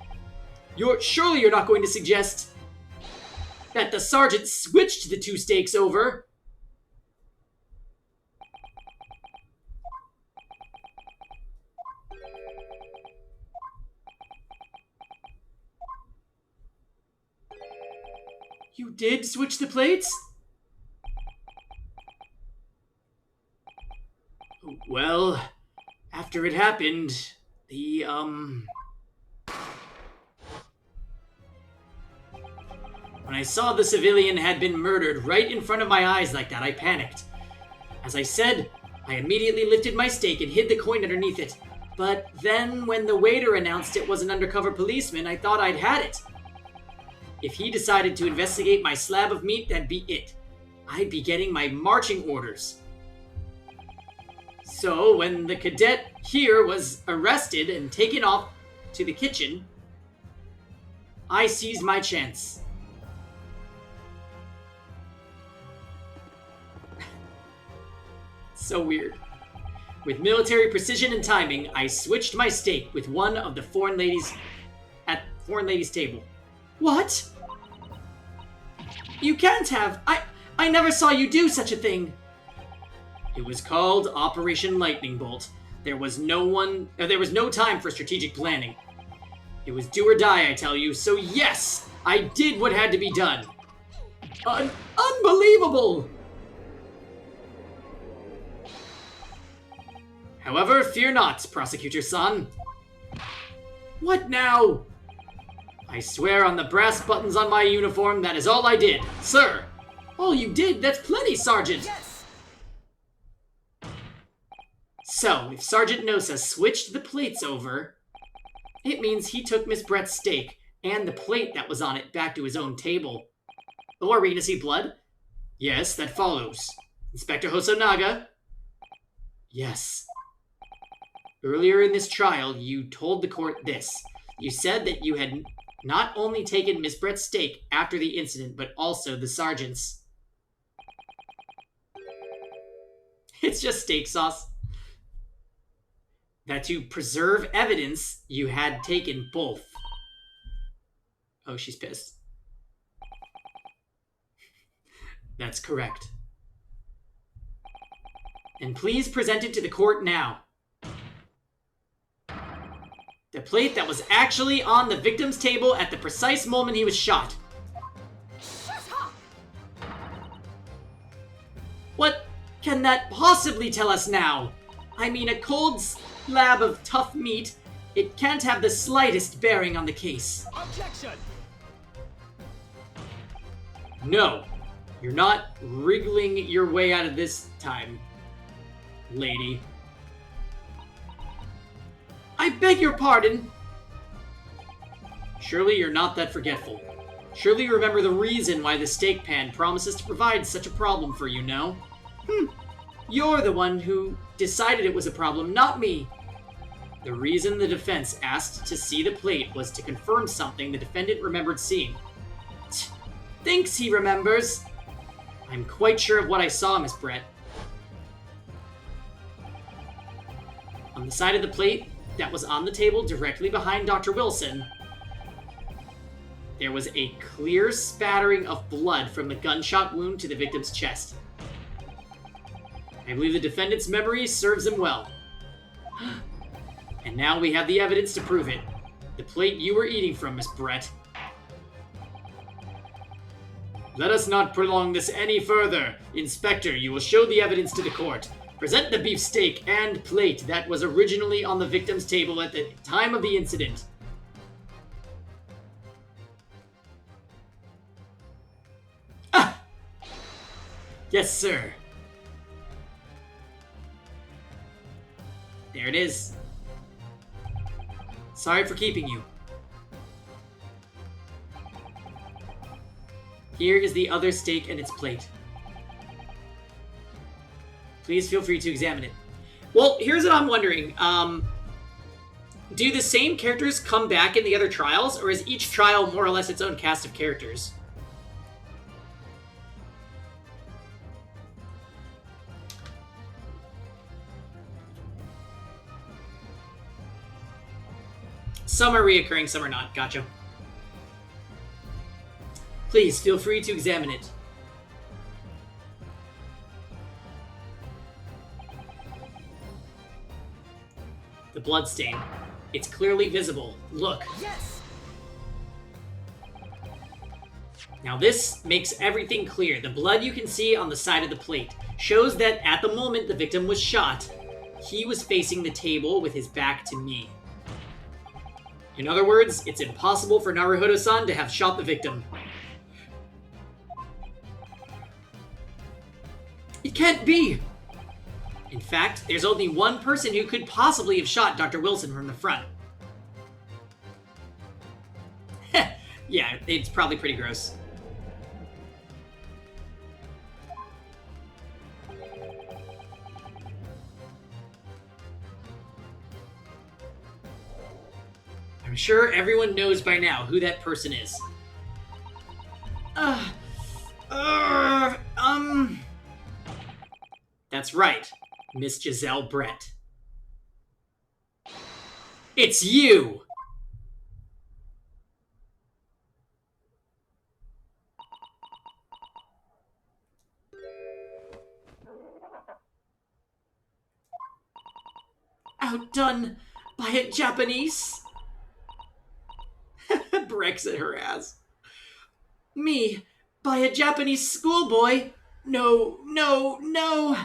Surely you're not going to suggest that the sergeant switched the two steaks over. You did switch the plates? Well, after it happened, when I saw the civilian had been murdered right in front of my eyes like that, I panicked. As I said, I immediately lifted my steak and hid the coin underneath it. But then, when the waiter announced it was an undercover policeman, I thought I'd had it. If he decided to investigate my slab of meat, that'd be it. I'd be getting my marching orders. So, when the cadet here was arrested and taken off to the kitchen, I seized my chance. So weird. With military precision and timing, I switched my steak with one of the foreign ladies at foreign ladies' table. What? You can't have. I never saw you do such a thing. It was called Operation Lightning Bolt. There was no time for strategic planning. It was do or die, I tell you. So yes, I did what had to be done. Unbelievable! However, fear not, Prosecutor-san. What now? I swear on the brass buttons on my uniform, that is all I did. Sir! All you did? That's plenty, Sergeant! Yes! So, if Sergeant Nosa switched the plates over, it means he took Miss Brett's steak and the plate that was on it back to his own table. Oh, are we gonna see blood? Yes, that follows. Inspector Hosonaga? Yes. Earlier in this trial, you told the court this. You said that you had not only taken Miss Brett's steak after the incident, but also the sergeant's. It's just steak sauce. That to preserve evidence, you had taken both. Oh, she's pissed. That's correct. And please present it to the court now. The plate that was actually on the victim's table at the precise moment he was shot. Shut up! What can that possibly tell us now? I mean, a cold slab of tough meat, it can't have the slightest bearing on the case. Objection! No, you're not wriggling your way out of this time, lady. I beg your pardon. Surely you're not that forgetful. Surely you remember the reason why the steak pan promises to provide such a problem for you, no? You're the one who decided it was a problem, not me. The reason the defense asked to see the plate was to confirm something the defendant remembered seeing. Thinks he remembers. I'm quite sure of what I saw, Miss Brett. On the side of the plate that was on the table directly behind Dr. Wilson, there was a clear spattering of blood from the gunshot wound to the victim's chest. I believe the defendant's memory serves him well. And now we have the evidence to prove it. The plate you were eating from, Miss Brett. Let us not prolong this any further. Inspector, you will show the evidence to the court. Present the beefsteak and plate that was originally on the victim's table at the time of the incident. Ah! Yes, sir. There it is. Sorry for keeping you. Here is the other steak and its plate. Please feel free to examine it. Well, here's what I'm wondering. Do the same characters come back in the other trials, or is each trial more or less its own cast of characters? Some are reoccurring, some are not. Gotcha. Please feel free to examine it. The bloodstain. It's clearly visible. Look. Yes! Now this makes everything clear. The blood you can see on the side of the plate shows that at the moment the victim was shot, he was facing the table with his back to me. In other words, it's impossible for Naruhodo-san to have shot the victim. It can't be! In fact, there's only one person who could possibly have shot Dr. Wilson from the front. Yeah, it's probably pretty gross. I'm sure everyone knows by now who that person is. That's right, Miss Giselle Brett. It's you! Outdone by a Japanese? Brexit her ass. Me, by a Japanese schoolboy? No, no, no!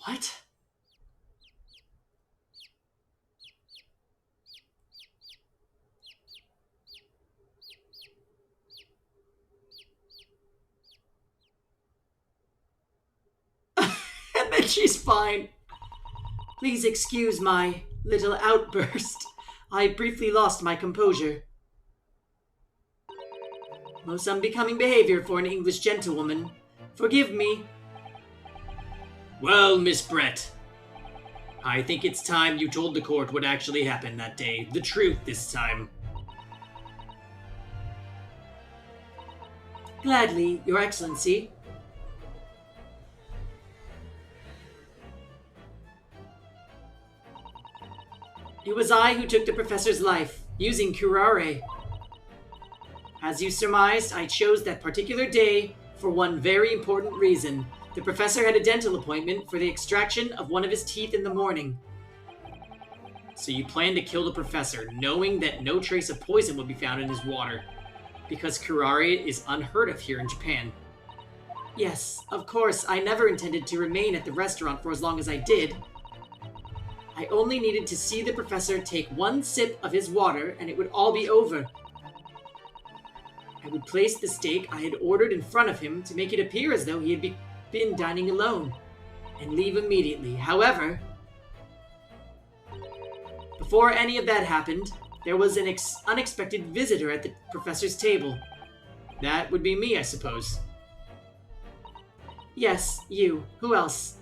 What? And then she's fine. Please excuse my little outburst. I briefly lost my composure. Most unbecoming behavior for an English gentlewoman. Forgive me. Well, Miss Brett, I think it's time you told the court what actually happened that day. The truth this time. Gladly, Your Excellency. It was I who took the professor's life, using curare. As you surmised, I chose that particular day for one very important reason. The professor had a dental appointment for the extraction of one of his teeth in the morning. So you planned to kill the professor, knowing that no trace of poison would be found in his water, because curare is unheard of here in Japan. Yes, of course, I never intended to remain at the restaurant for as long as I did. I only needed to see the professor take one sip of his water, and it would all be over. I would place the steak I had ordered in front of him to make it appear as though he had been dining alone, and leave immediately. However, before any of that happened, there was an unexpected visitor at the professor's table. That would be me, I suppose. Yes, you. Who else?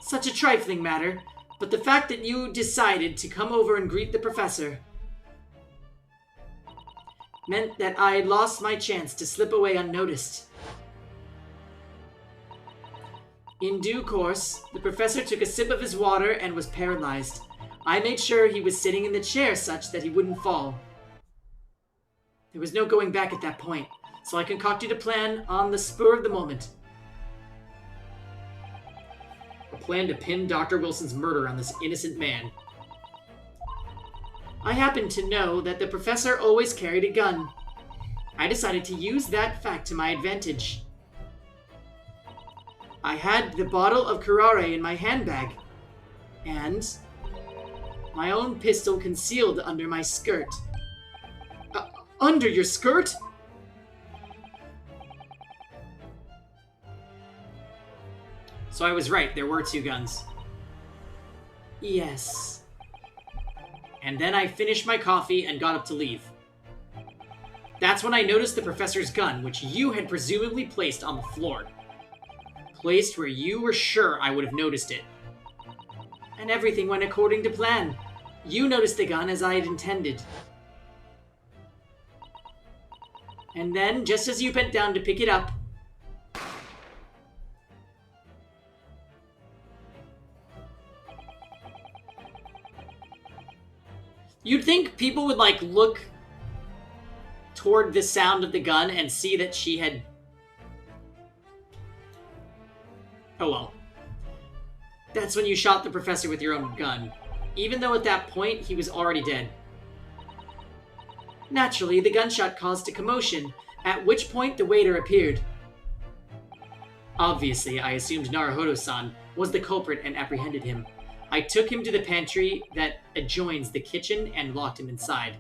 Such a trifling matter, but the fact that you decided to come over and greet the professor. meant that I had lost my chance to slip away unnoticed. In due course, the professor took a sip of his water and was paralyzed. I made sure he was sitting in the chair such that he wouldn't fall. There was no going back at that point, so I concocted a plan on the spur of the moment. A plan to pin Dr. Wilson's murder on this innocent man. I happened to know that the professor always carried a gun. I decided to use that fact to my advantage. I had the bottle of curare in my handbag, and my own pistol concealed under my skirt. Under your skirt? So I was right, there were 2 guns. Yes. And then I finished my coffee and got up to leave. That's when I noticed the professor's gun, which you had presumably placed on the floor. Placed where you were sure I would have noticed it. And everything went according to plan. You noticed the gun as I had intended. And then, just as you bent down to pick it up, you'd think people would, look toward the sound of the gun and see that she had... Oh well. That's when you shot the professor with your own gun, even though at that point he was already dead. Naturally, the gunshot caused a commotion, at which point the waiter appeared. Obviously, I assumed Naruhodo-san was the culprit and apprehended him. I took him to the pantry that adjoins the kitchen and locked him inside.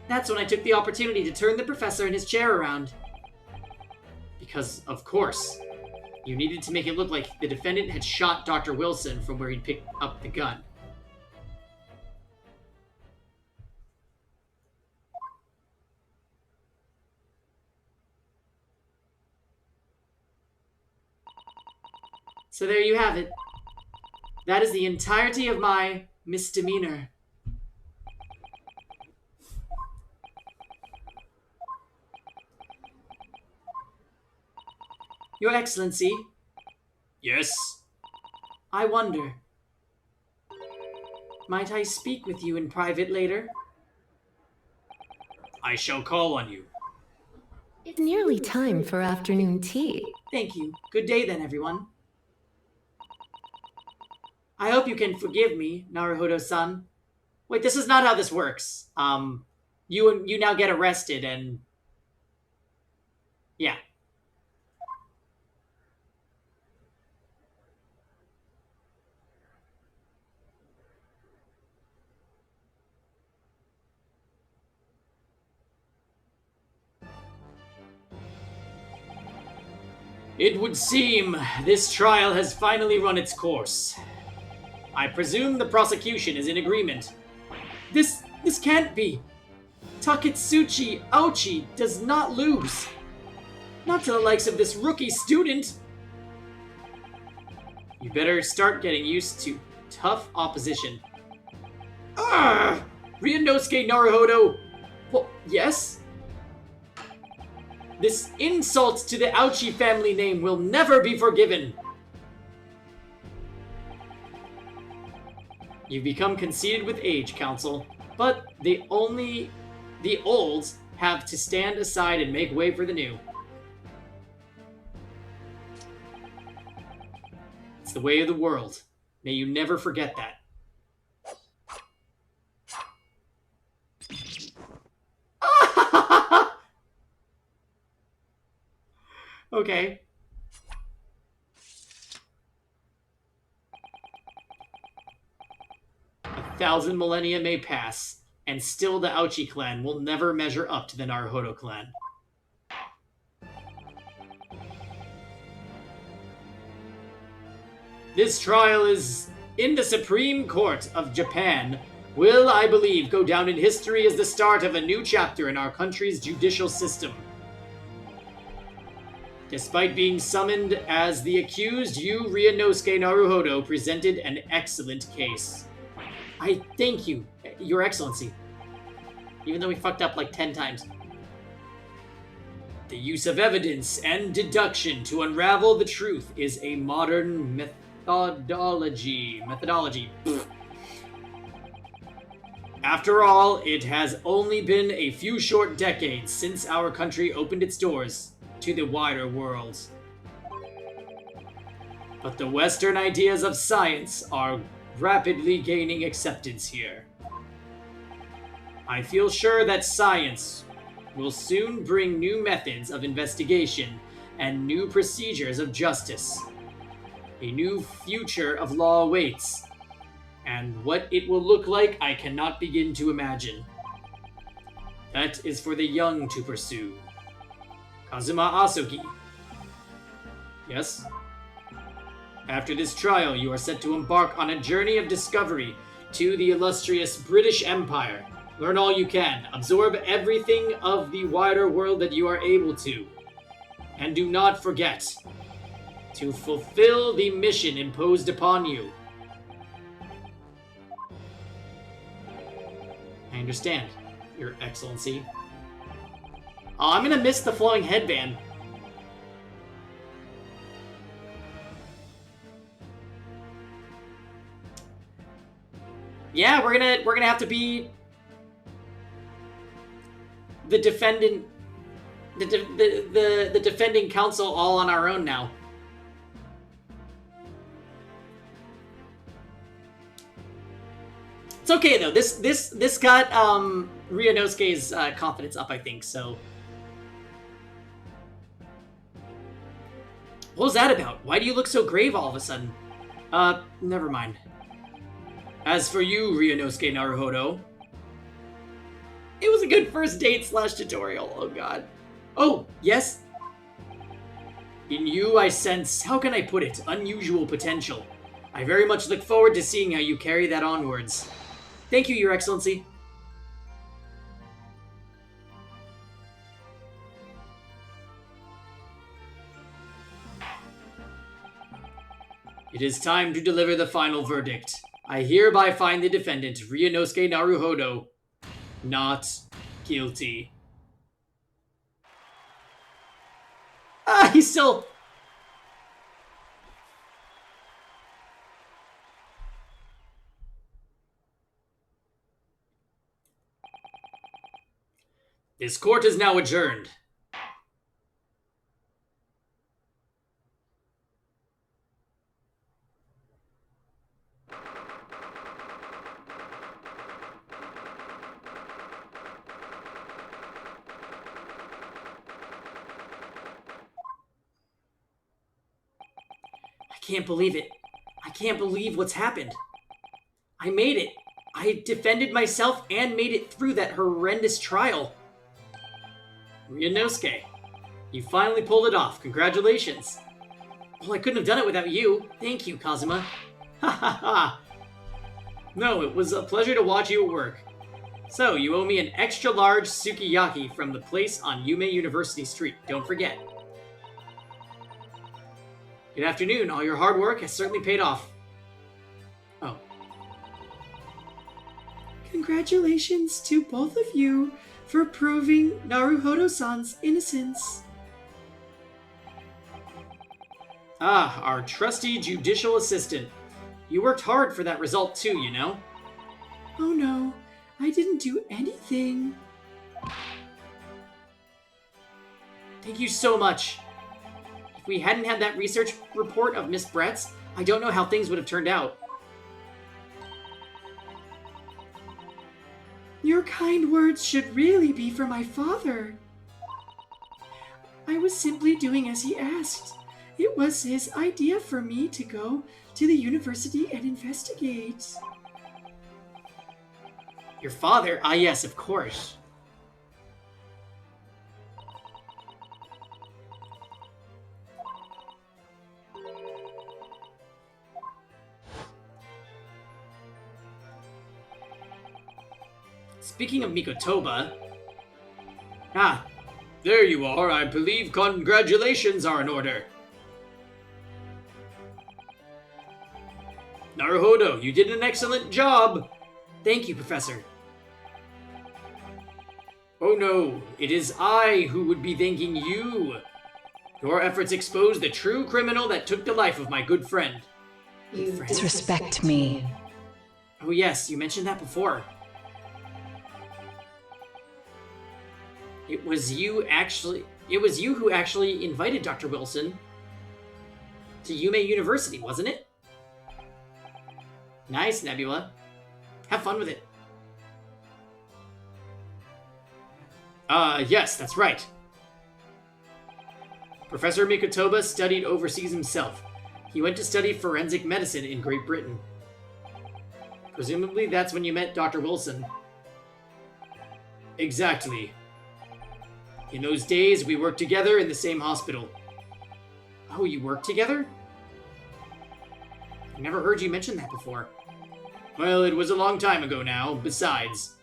That's when I took the opportunity to turn the professor in his chair around. Because, of course, you needed to make it look like the defendant had shot Dr. Wilson from where he'd picked up the gun. So there you have it. That is the entirety of my misdemeanor. Your Excellency. Yes? I wonder. Might I speak with you in private later? I shall call on you. It's nearly time for afternoon tea. Thank you. Good day then, everyone. I hope you can forgive me, Naruhodo-san. Wait, this is not how this works. You now get arrested and... Yeah. It would seem this trial has finally run its course. I presume the prosecution is in agreement. This can't be. Taketsuchi Aochi does not lose. Not to the likes of this rookie student. You better start getting used to tough opposition. Arrgh! Ryunosuke Naruhodo! Well, yes? This insult to the Aochi family name will never be forgiven. You've become conceited with age, Counsel, but the old have to stand aside and make way for the new. It's the way of the world. May you never forget that. Okay. A 1,000 millennia may pass, and still the Aochi clan will never measure up to the Naruhodo clan. This trial is in the Supreme Court of Japan, will, I believe, go down in history as the start of a new chapter in our country's judicial system. Despite being summoned as the accused, you, Ryunosuke Naruhodo, presented an excellent case. I thank you. Your Excellency. Even though we fucked up like 10 times. The use of evidence and deduction to unravel the truth is a modern methodology. Pfft. After all, it has only been a few short decades since our country opened its doors to the wider world. But the Western ideas of science are rapidly gaining acceptance here. I feel sure that science will soon bring new methods of investigation and new procedures of justice. A new future of law awaits, and what it will look like I cannot begin to imagine. That is for the young to pursue. Kazuma Asogi. Yes? After this trial, you are set to embark on a journey of discovery to the illustrious British Empire. Learn all you can. Absorb everything of the wider world that you are able to. And do not forget to fulfill the mission imposed upon you. I understand, Your Excellency. Oh, I'm gonna miss the flowing headband. Yeah, we're gonna have to be the defendant, the defending counsel all on our own now. It's okay though. This got Ryunosuke's confidence up, I think. So, what was that about? Why do you look so grave all of a sudden? Never mind. As for you, Ryunosuke Naruhodo, it was a good first date / tutorial. Oh god. Oh, yes? In you I sense, how can I put it, unusual potential. I very much look forward to seeing how you carry that onwards. Thank you, Your Excellency. It is time to deliver the final verdict. I hereby find the defendant, Ryunosuke Naruhodo, not guilty. Ah, he's still... This court is now adjourned. I can't believe it. I can't believe what's happened. I made it. I defended myself and made it through that horrendous trial. Ryunosuke, you finally pulled it off. Congratulations. Well, I couldn't have done it without you. Thank you, Kazuma. Ha ha ha. No, it was a pleasure to watch you at work. So, you owe me an extra large sukiyaki from the place on Yume University Street. Don't forget. Good afternoon. All your hard work has certainly paid off. Oh. Congratulations to both of you for proving Naruhodo-san's innocence. Ah, our trusty judicial assistant. You worked hard for that result too, you know? Oh no, I didn't do anything. Thank you so much. If we hadn't had that research report of Miss Brett's, I don't know how things would have turned out. Your kind words should really be for my father. I was simply doing as he asked. It was his idea for me to go to the university and investigate. Your father? Ah, yes, of course. Speaking of Mikotoba... Ah, there you are. I believe congratulations are in order. Naruhodo, you did an excellent job. Thank you, Professor. Oh no, it is I who would be thanking you. Your efforts exposed the true criminal that took the life of my good friend. You disrespect me. Oh yes, you mentioned that before. It was you who actually invited Dr. Wilson to Yume University, wasn't it? Nice, Nebula. Have fun with it. Yes, that's right. Professor Mikotoba studied overseas himself. He went to study forensic medicine in Great Britain. Presumably that's when you met Dr. Wilson. Exactly. In those days, we worked together in the same hospital. Oh, you worked together? I never heard you mention that before. Well, it was a long time ago now, besides.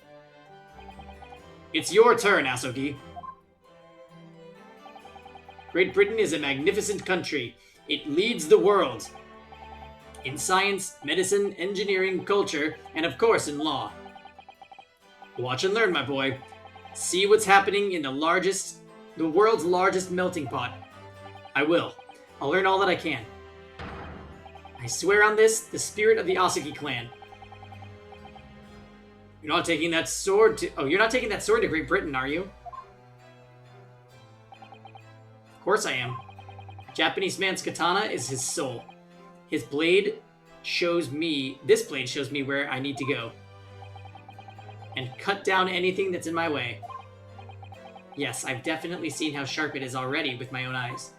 It's your turn, Asogi. Great Britain is a magnificent country. It leads the world. In science, medicine, engineering, culture, and of course in law. Watch and learn, my boy. See what's happening in the world's largest melting pot. I will. I'll learn all that I can. I swear on this, the spirit of the Asaki clan. You're not taking that sword to Great Britain, are you? Of course I am. A Japanese man's katana is his soul. This blade shows me where I need to go. And cut down anything that's in my way. Yes, I've definitely seen how sharp it is already with my own eyes.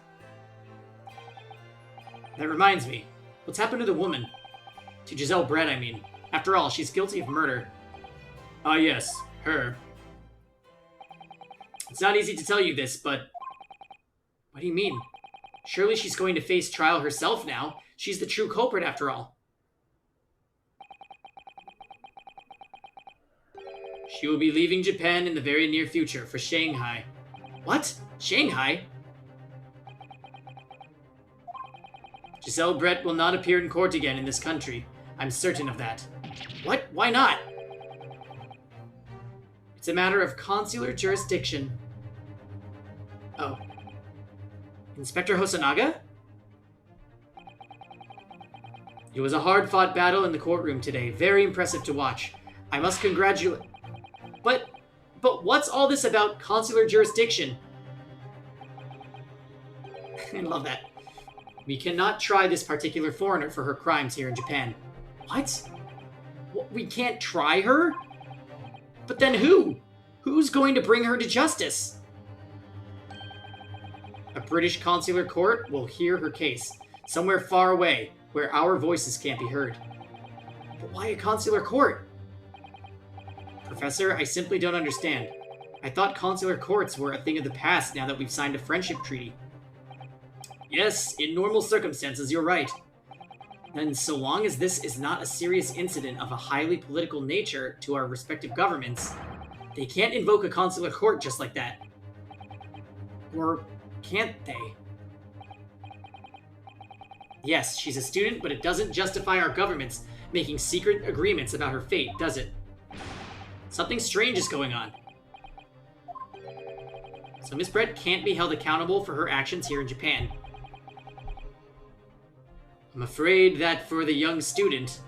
That reminds me. What's happened to the woman? To Giselle Brett, I mean. After all, she's guilty of murder. Ah, yes, her. It's not easy to tell you this, but... What do you mean? Surely she's going to face trial herself now. She's the true culprit, after all. She will be leaving Japan in the very near future for Shanghai. What? Shanghai? Giselle Brett will not appear in court again in this country. I'm certain of that. What? Why not? It's a matter of consular jurisdiction. Oh. Inspector Hosonaga? It was a hard-fought battle in the courtroom today. Very impressive to watch. I must congratulate... But what's all this about consular jurisdiction? I love that. We cannot try this particular foreigner for her crimes here in Japan. What? We can't try her? But then who? Who's going to bring her to justice? A British consular court will hear her case, somewhere far away, where our voices can't be heard. But why a consular court? Professor, I simply don't understand. I thought consular courts were a thing of the past now that we've signed a friendship treaty. Yes, in normal circumstances, you're right. Then so long as this is not a serious incident of a highly political nature to our respective governments, they can't invoke a consular court just like that. Or can't they? Yes, she's a student, but it doesn't justify our governments making secret agreements about her fate, does it? Something strange is going on. So Miss Brett can't be held accountable for her actions here in Japan. I'm afraid that for the young student,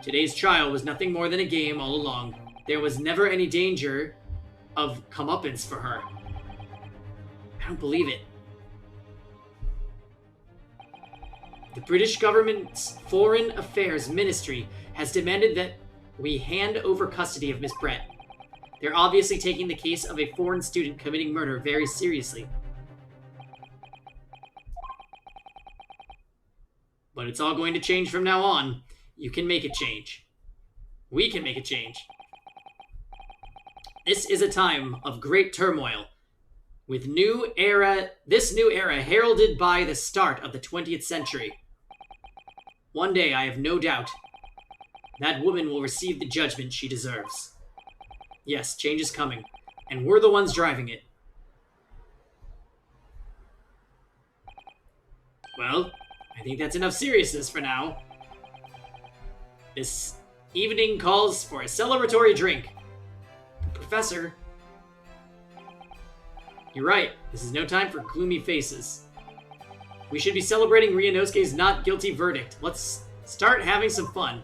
today's trial was nothing more than a game all along. There was never any danger of comeuppance for her. I don't believe it. The British government's Foreign Affairs Ministry has demanded that we hand over custody of Miss Brett. They're obviously taking the case of a foreign student committing murder very seriously. But it's all going to change from now on. You can make it change. We can make it change. This is a time of great turmoil, with this new era heralded by the start of the 20th century. One day, I have no doubt, that woman will receive the judgment she deserves. Yes, change is coming, and we're the ones driving it. Well, I think that's enough seriousness for now. This evening calls for a celebratory drink. Professor. You're right. This is no time for gloomy faces. We should be celebrating Ryunosuke's not guilty verdict. Let's start having some fun.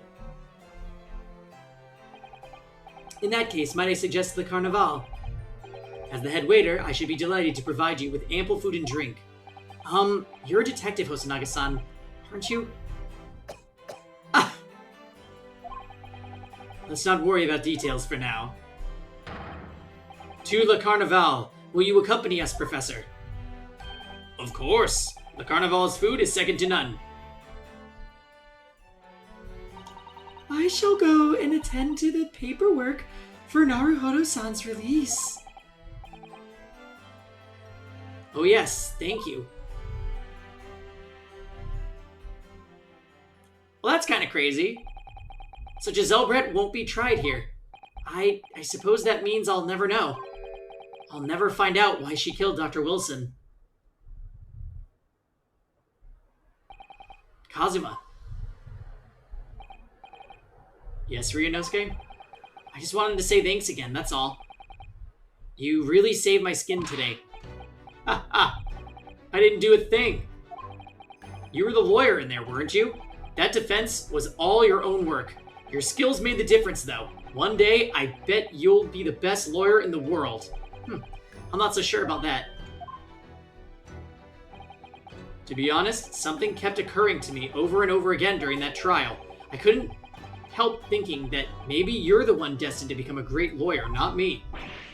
In that case, might I suggest the Carnival? As the head waiter, I should be delighted to provide you with ample food and drink. You're a detective, Hosonaga-san, aren't you? Ah! Let's not worry about details for now. To Le Carnival. Will you accompany us, Professor? Of course. The Carnival's food is second to none. I shall go and attend to the paperwork for Naruhodo-san's release. Oh yes, thank you. Well, that's kind of crazy. So Giselle Brett won't be tried here. I suppose that means I'll never know. I'll never find out why she killed Dr. Wilson. Kazuma. Yes, Ryunosuke? I just wanted to say thanks again, that's all. You really saved my skin today. Ha ha! I didn't do a thing. You were the lawyer in there, weren't you? That defense was all your own work. Your skills made the difference, though. One day, I bet you'll be the best lawyer in the world. I'm not so sure about that. To be honest, something kept occurring to me over and over again during that trial. I couldn't help thinking that maybe you're the one destined to become a great lawyer, not me.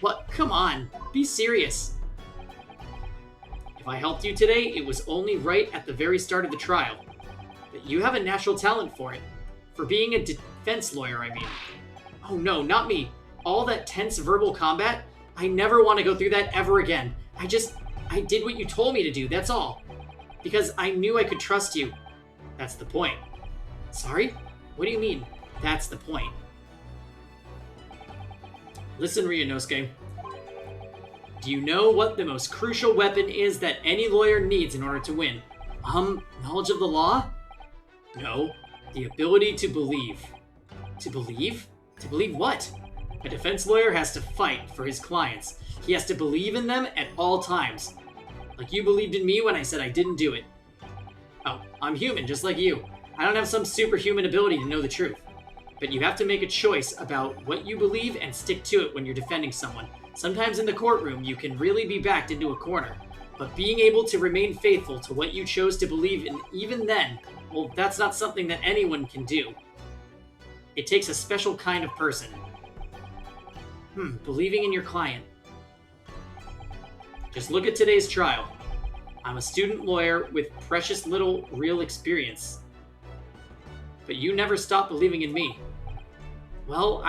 What? Come on, be serious. If I helped you today, it was only right at the very start of the trial. But you have a natural talent for it. For being a defense lawyer, I mean. Oh no, not me. All that tense verbal combat? I never want to go through that ever again. I did what you told me to do, that's all. Because I knew I could trust you. That's the point. Sorry? What do you mean, that's the point? Listen, Ryunosuke. Do you know what the most crucial weapon is that any lawyer needs in order to win? Knowledge of the law? No, the ability to believe. To believe? To believe what? A defense lawyer has to fight for his clients. He has to believe in them at all times. Like you believed in me when I said I didn't do it. Oh, I'm human, just like you. I don't have some superhuman ability to know the truth. But you have to make a choice about what you believe and stick to it when you're defending someone. Sometimes in the courtroom, you can really be backed into a corner. But being able to remain faithful to what you chose to believe in even then, well, that's not something that anyone can do. It takes a special kind of person. Believing in your client. Just look at today's trial. I'm a student lawyer with precious little real experience. But you never stopped believing in me. Well,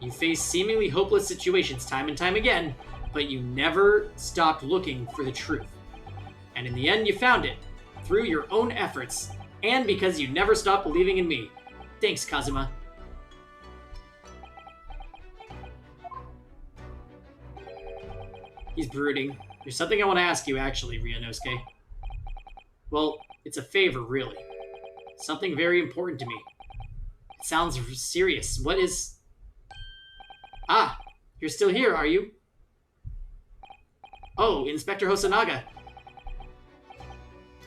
you faced seemingly hopeless situations time and time again, but you never stopped looking for the truth. And in the end, you found it, through your own efforts, and because you never stopped believing in me. Thanks, Kazuma. He's brooding. There's something I want to ask you, actually, Ryunosuke. Well, it's a favor, really. Something very important to me. It sounds serious. What is... Ah, you're still here, are you? Oh, Inspector Hosonaga.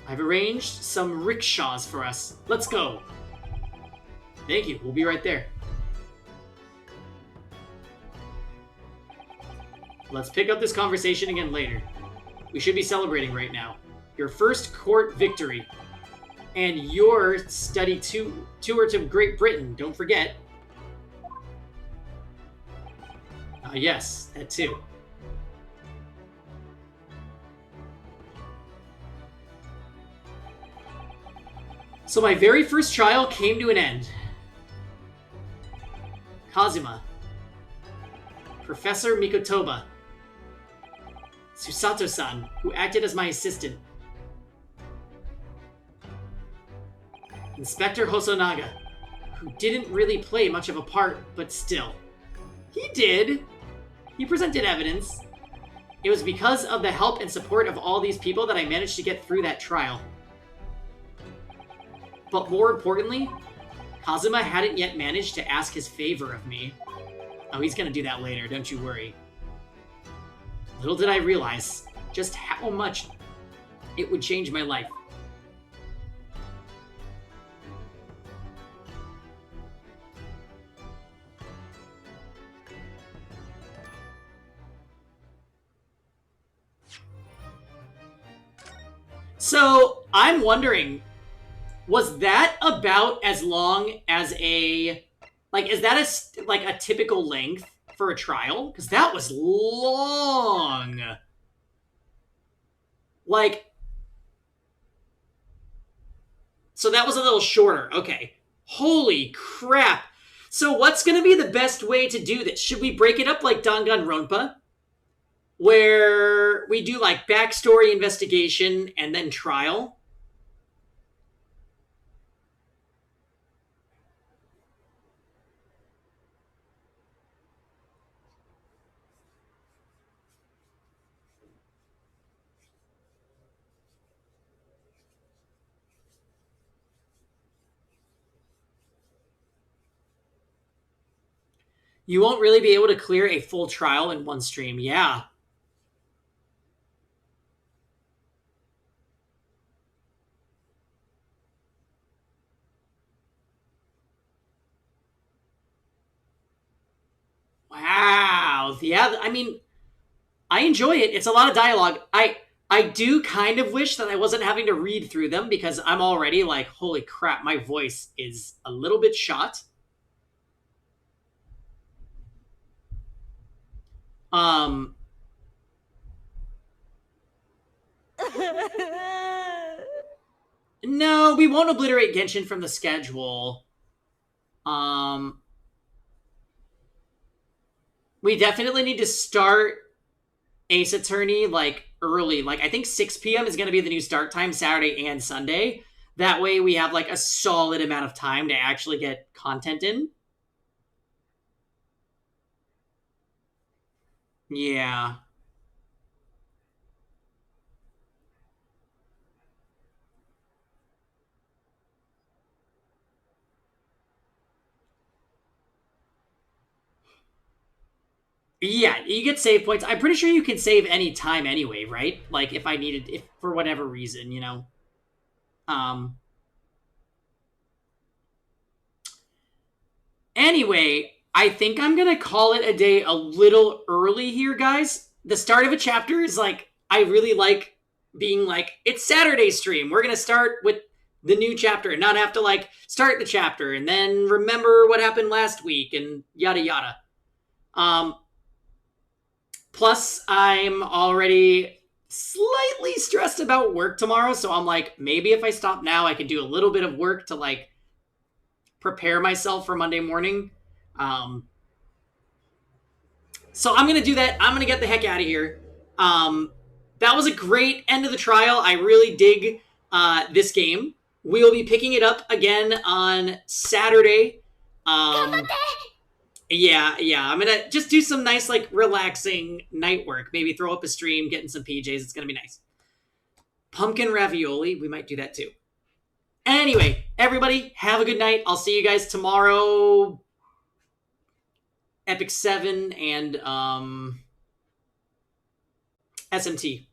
I've arranged some rickshaws for us. Let's go. Thank you. We'll be right there. Let's pick up this conversation again later. We should be celebrating right now. Your first court victory. And your study tour to Great Britain, don't forget. Yes, that too. So my very first trial came to an end. Kazuma. Professor Mikotoba. Susato-san, who acted as my assistant. Inspector Hosonaga, who didn't really play much of a part, but still. He did! He presented evidence. It was because of the help and support of all these people that I managed to get through that trial. But more importantly, Kazuma hadn't yet managed to ask his favor of me. Oh, he's gonna do that later, don't you worry. Little did I realize just how much it would change my life. So, I'm wondering, was that about as long as a... Like, is that a typical length for a trial? Because that was long. Like... So that was a little shorter. Okay. Holy crap. So what's going to be the best way to do this? Should we break it up like Danganronpa? Where we do like backstory, investigation, and then trial? You won't really be able to clear a full trial in one stream. Yeah. Wow. Yeah, I mean, I enjoy it. It's a lot of dialogue. I do kind of wish that I wasn't having to read through them because I'm already like, holy crap, my voice is a little bit shot. No, we won't obliterate Genshin from the schedule. We definitely need to start Ace Attorney like early. Like I think 6 p.m. is going to be the new start time Saturday and Sunday. That way we have like a solid amount of time to actually get content in. Yeah. Yeah, you get save points. I'm pretty sure you can save any time anyway, right? Like if I needed, if for whatever reason, you know. Anyway, I think I'm gonna call it a day a little early here, guys. The start of a chapter is like I really like being like it's Saturday stream. We're gonna start with the new chapter and not have to like start the chapter and then remember what happened last week and yada yada. Plus, I'm already slightly stressed about work tomorrow, so I'm like, maybe if I stop now, I could do a little bit of work to like prepare myself for Monday morning. So I'm gonna do that. I'm gonna get the heck out of here. That was a great end of the trial. I really dig this game. We will be picking it up again on Saturday. Yeah. I'm gonna just do some nice, like, relaxing night work. Maybe throw up a stream, get in some PJs. It's gonna be nice. Pumpkin ravioli. We might do that too. Anyway, everybody, have a good night. I'll see you guys tomorrow. Epic 7 and SMT.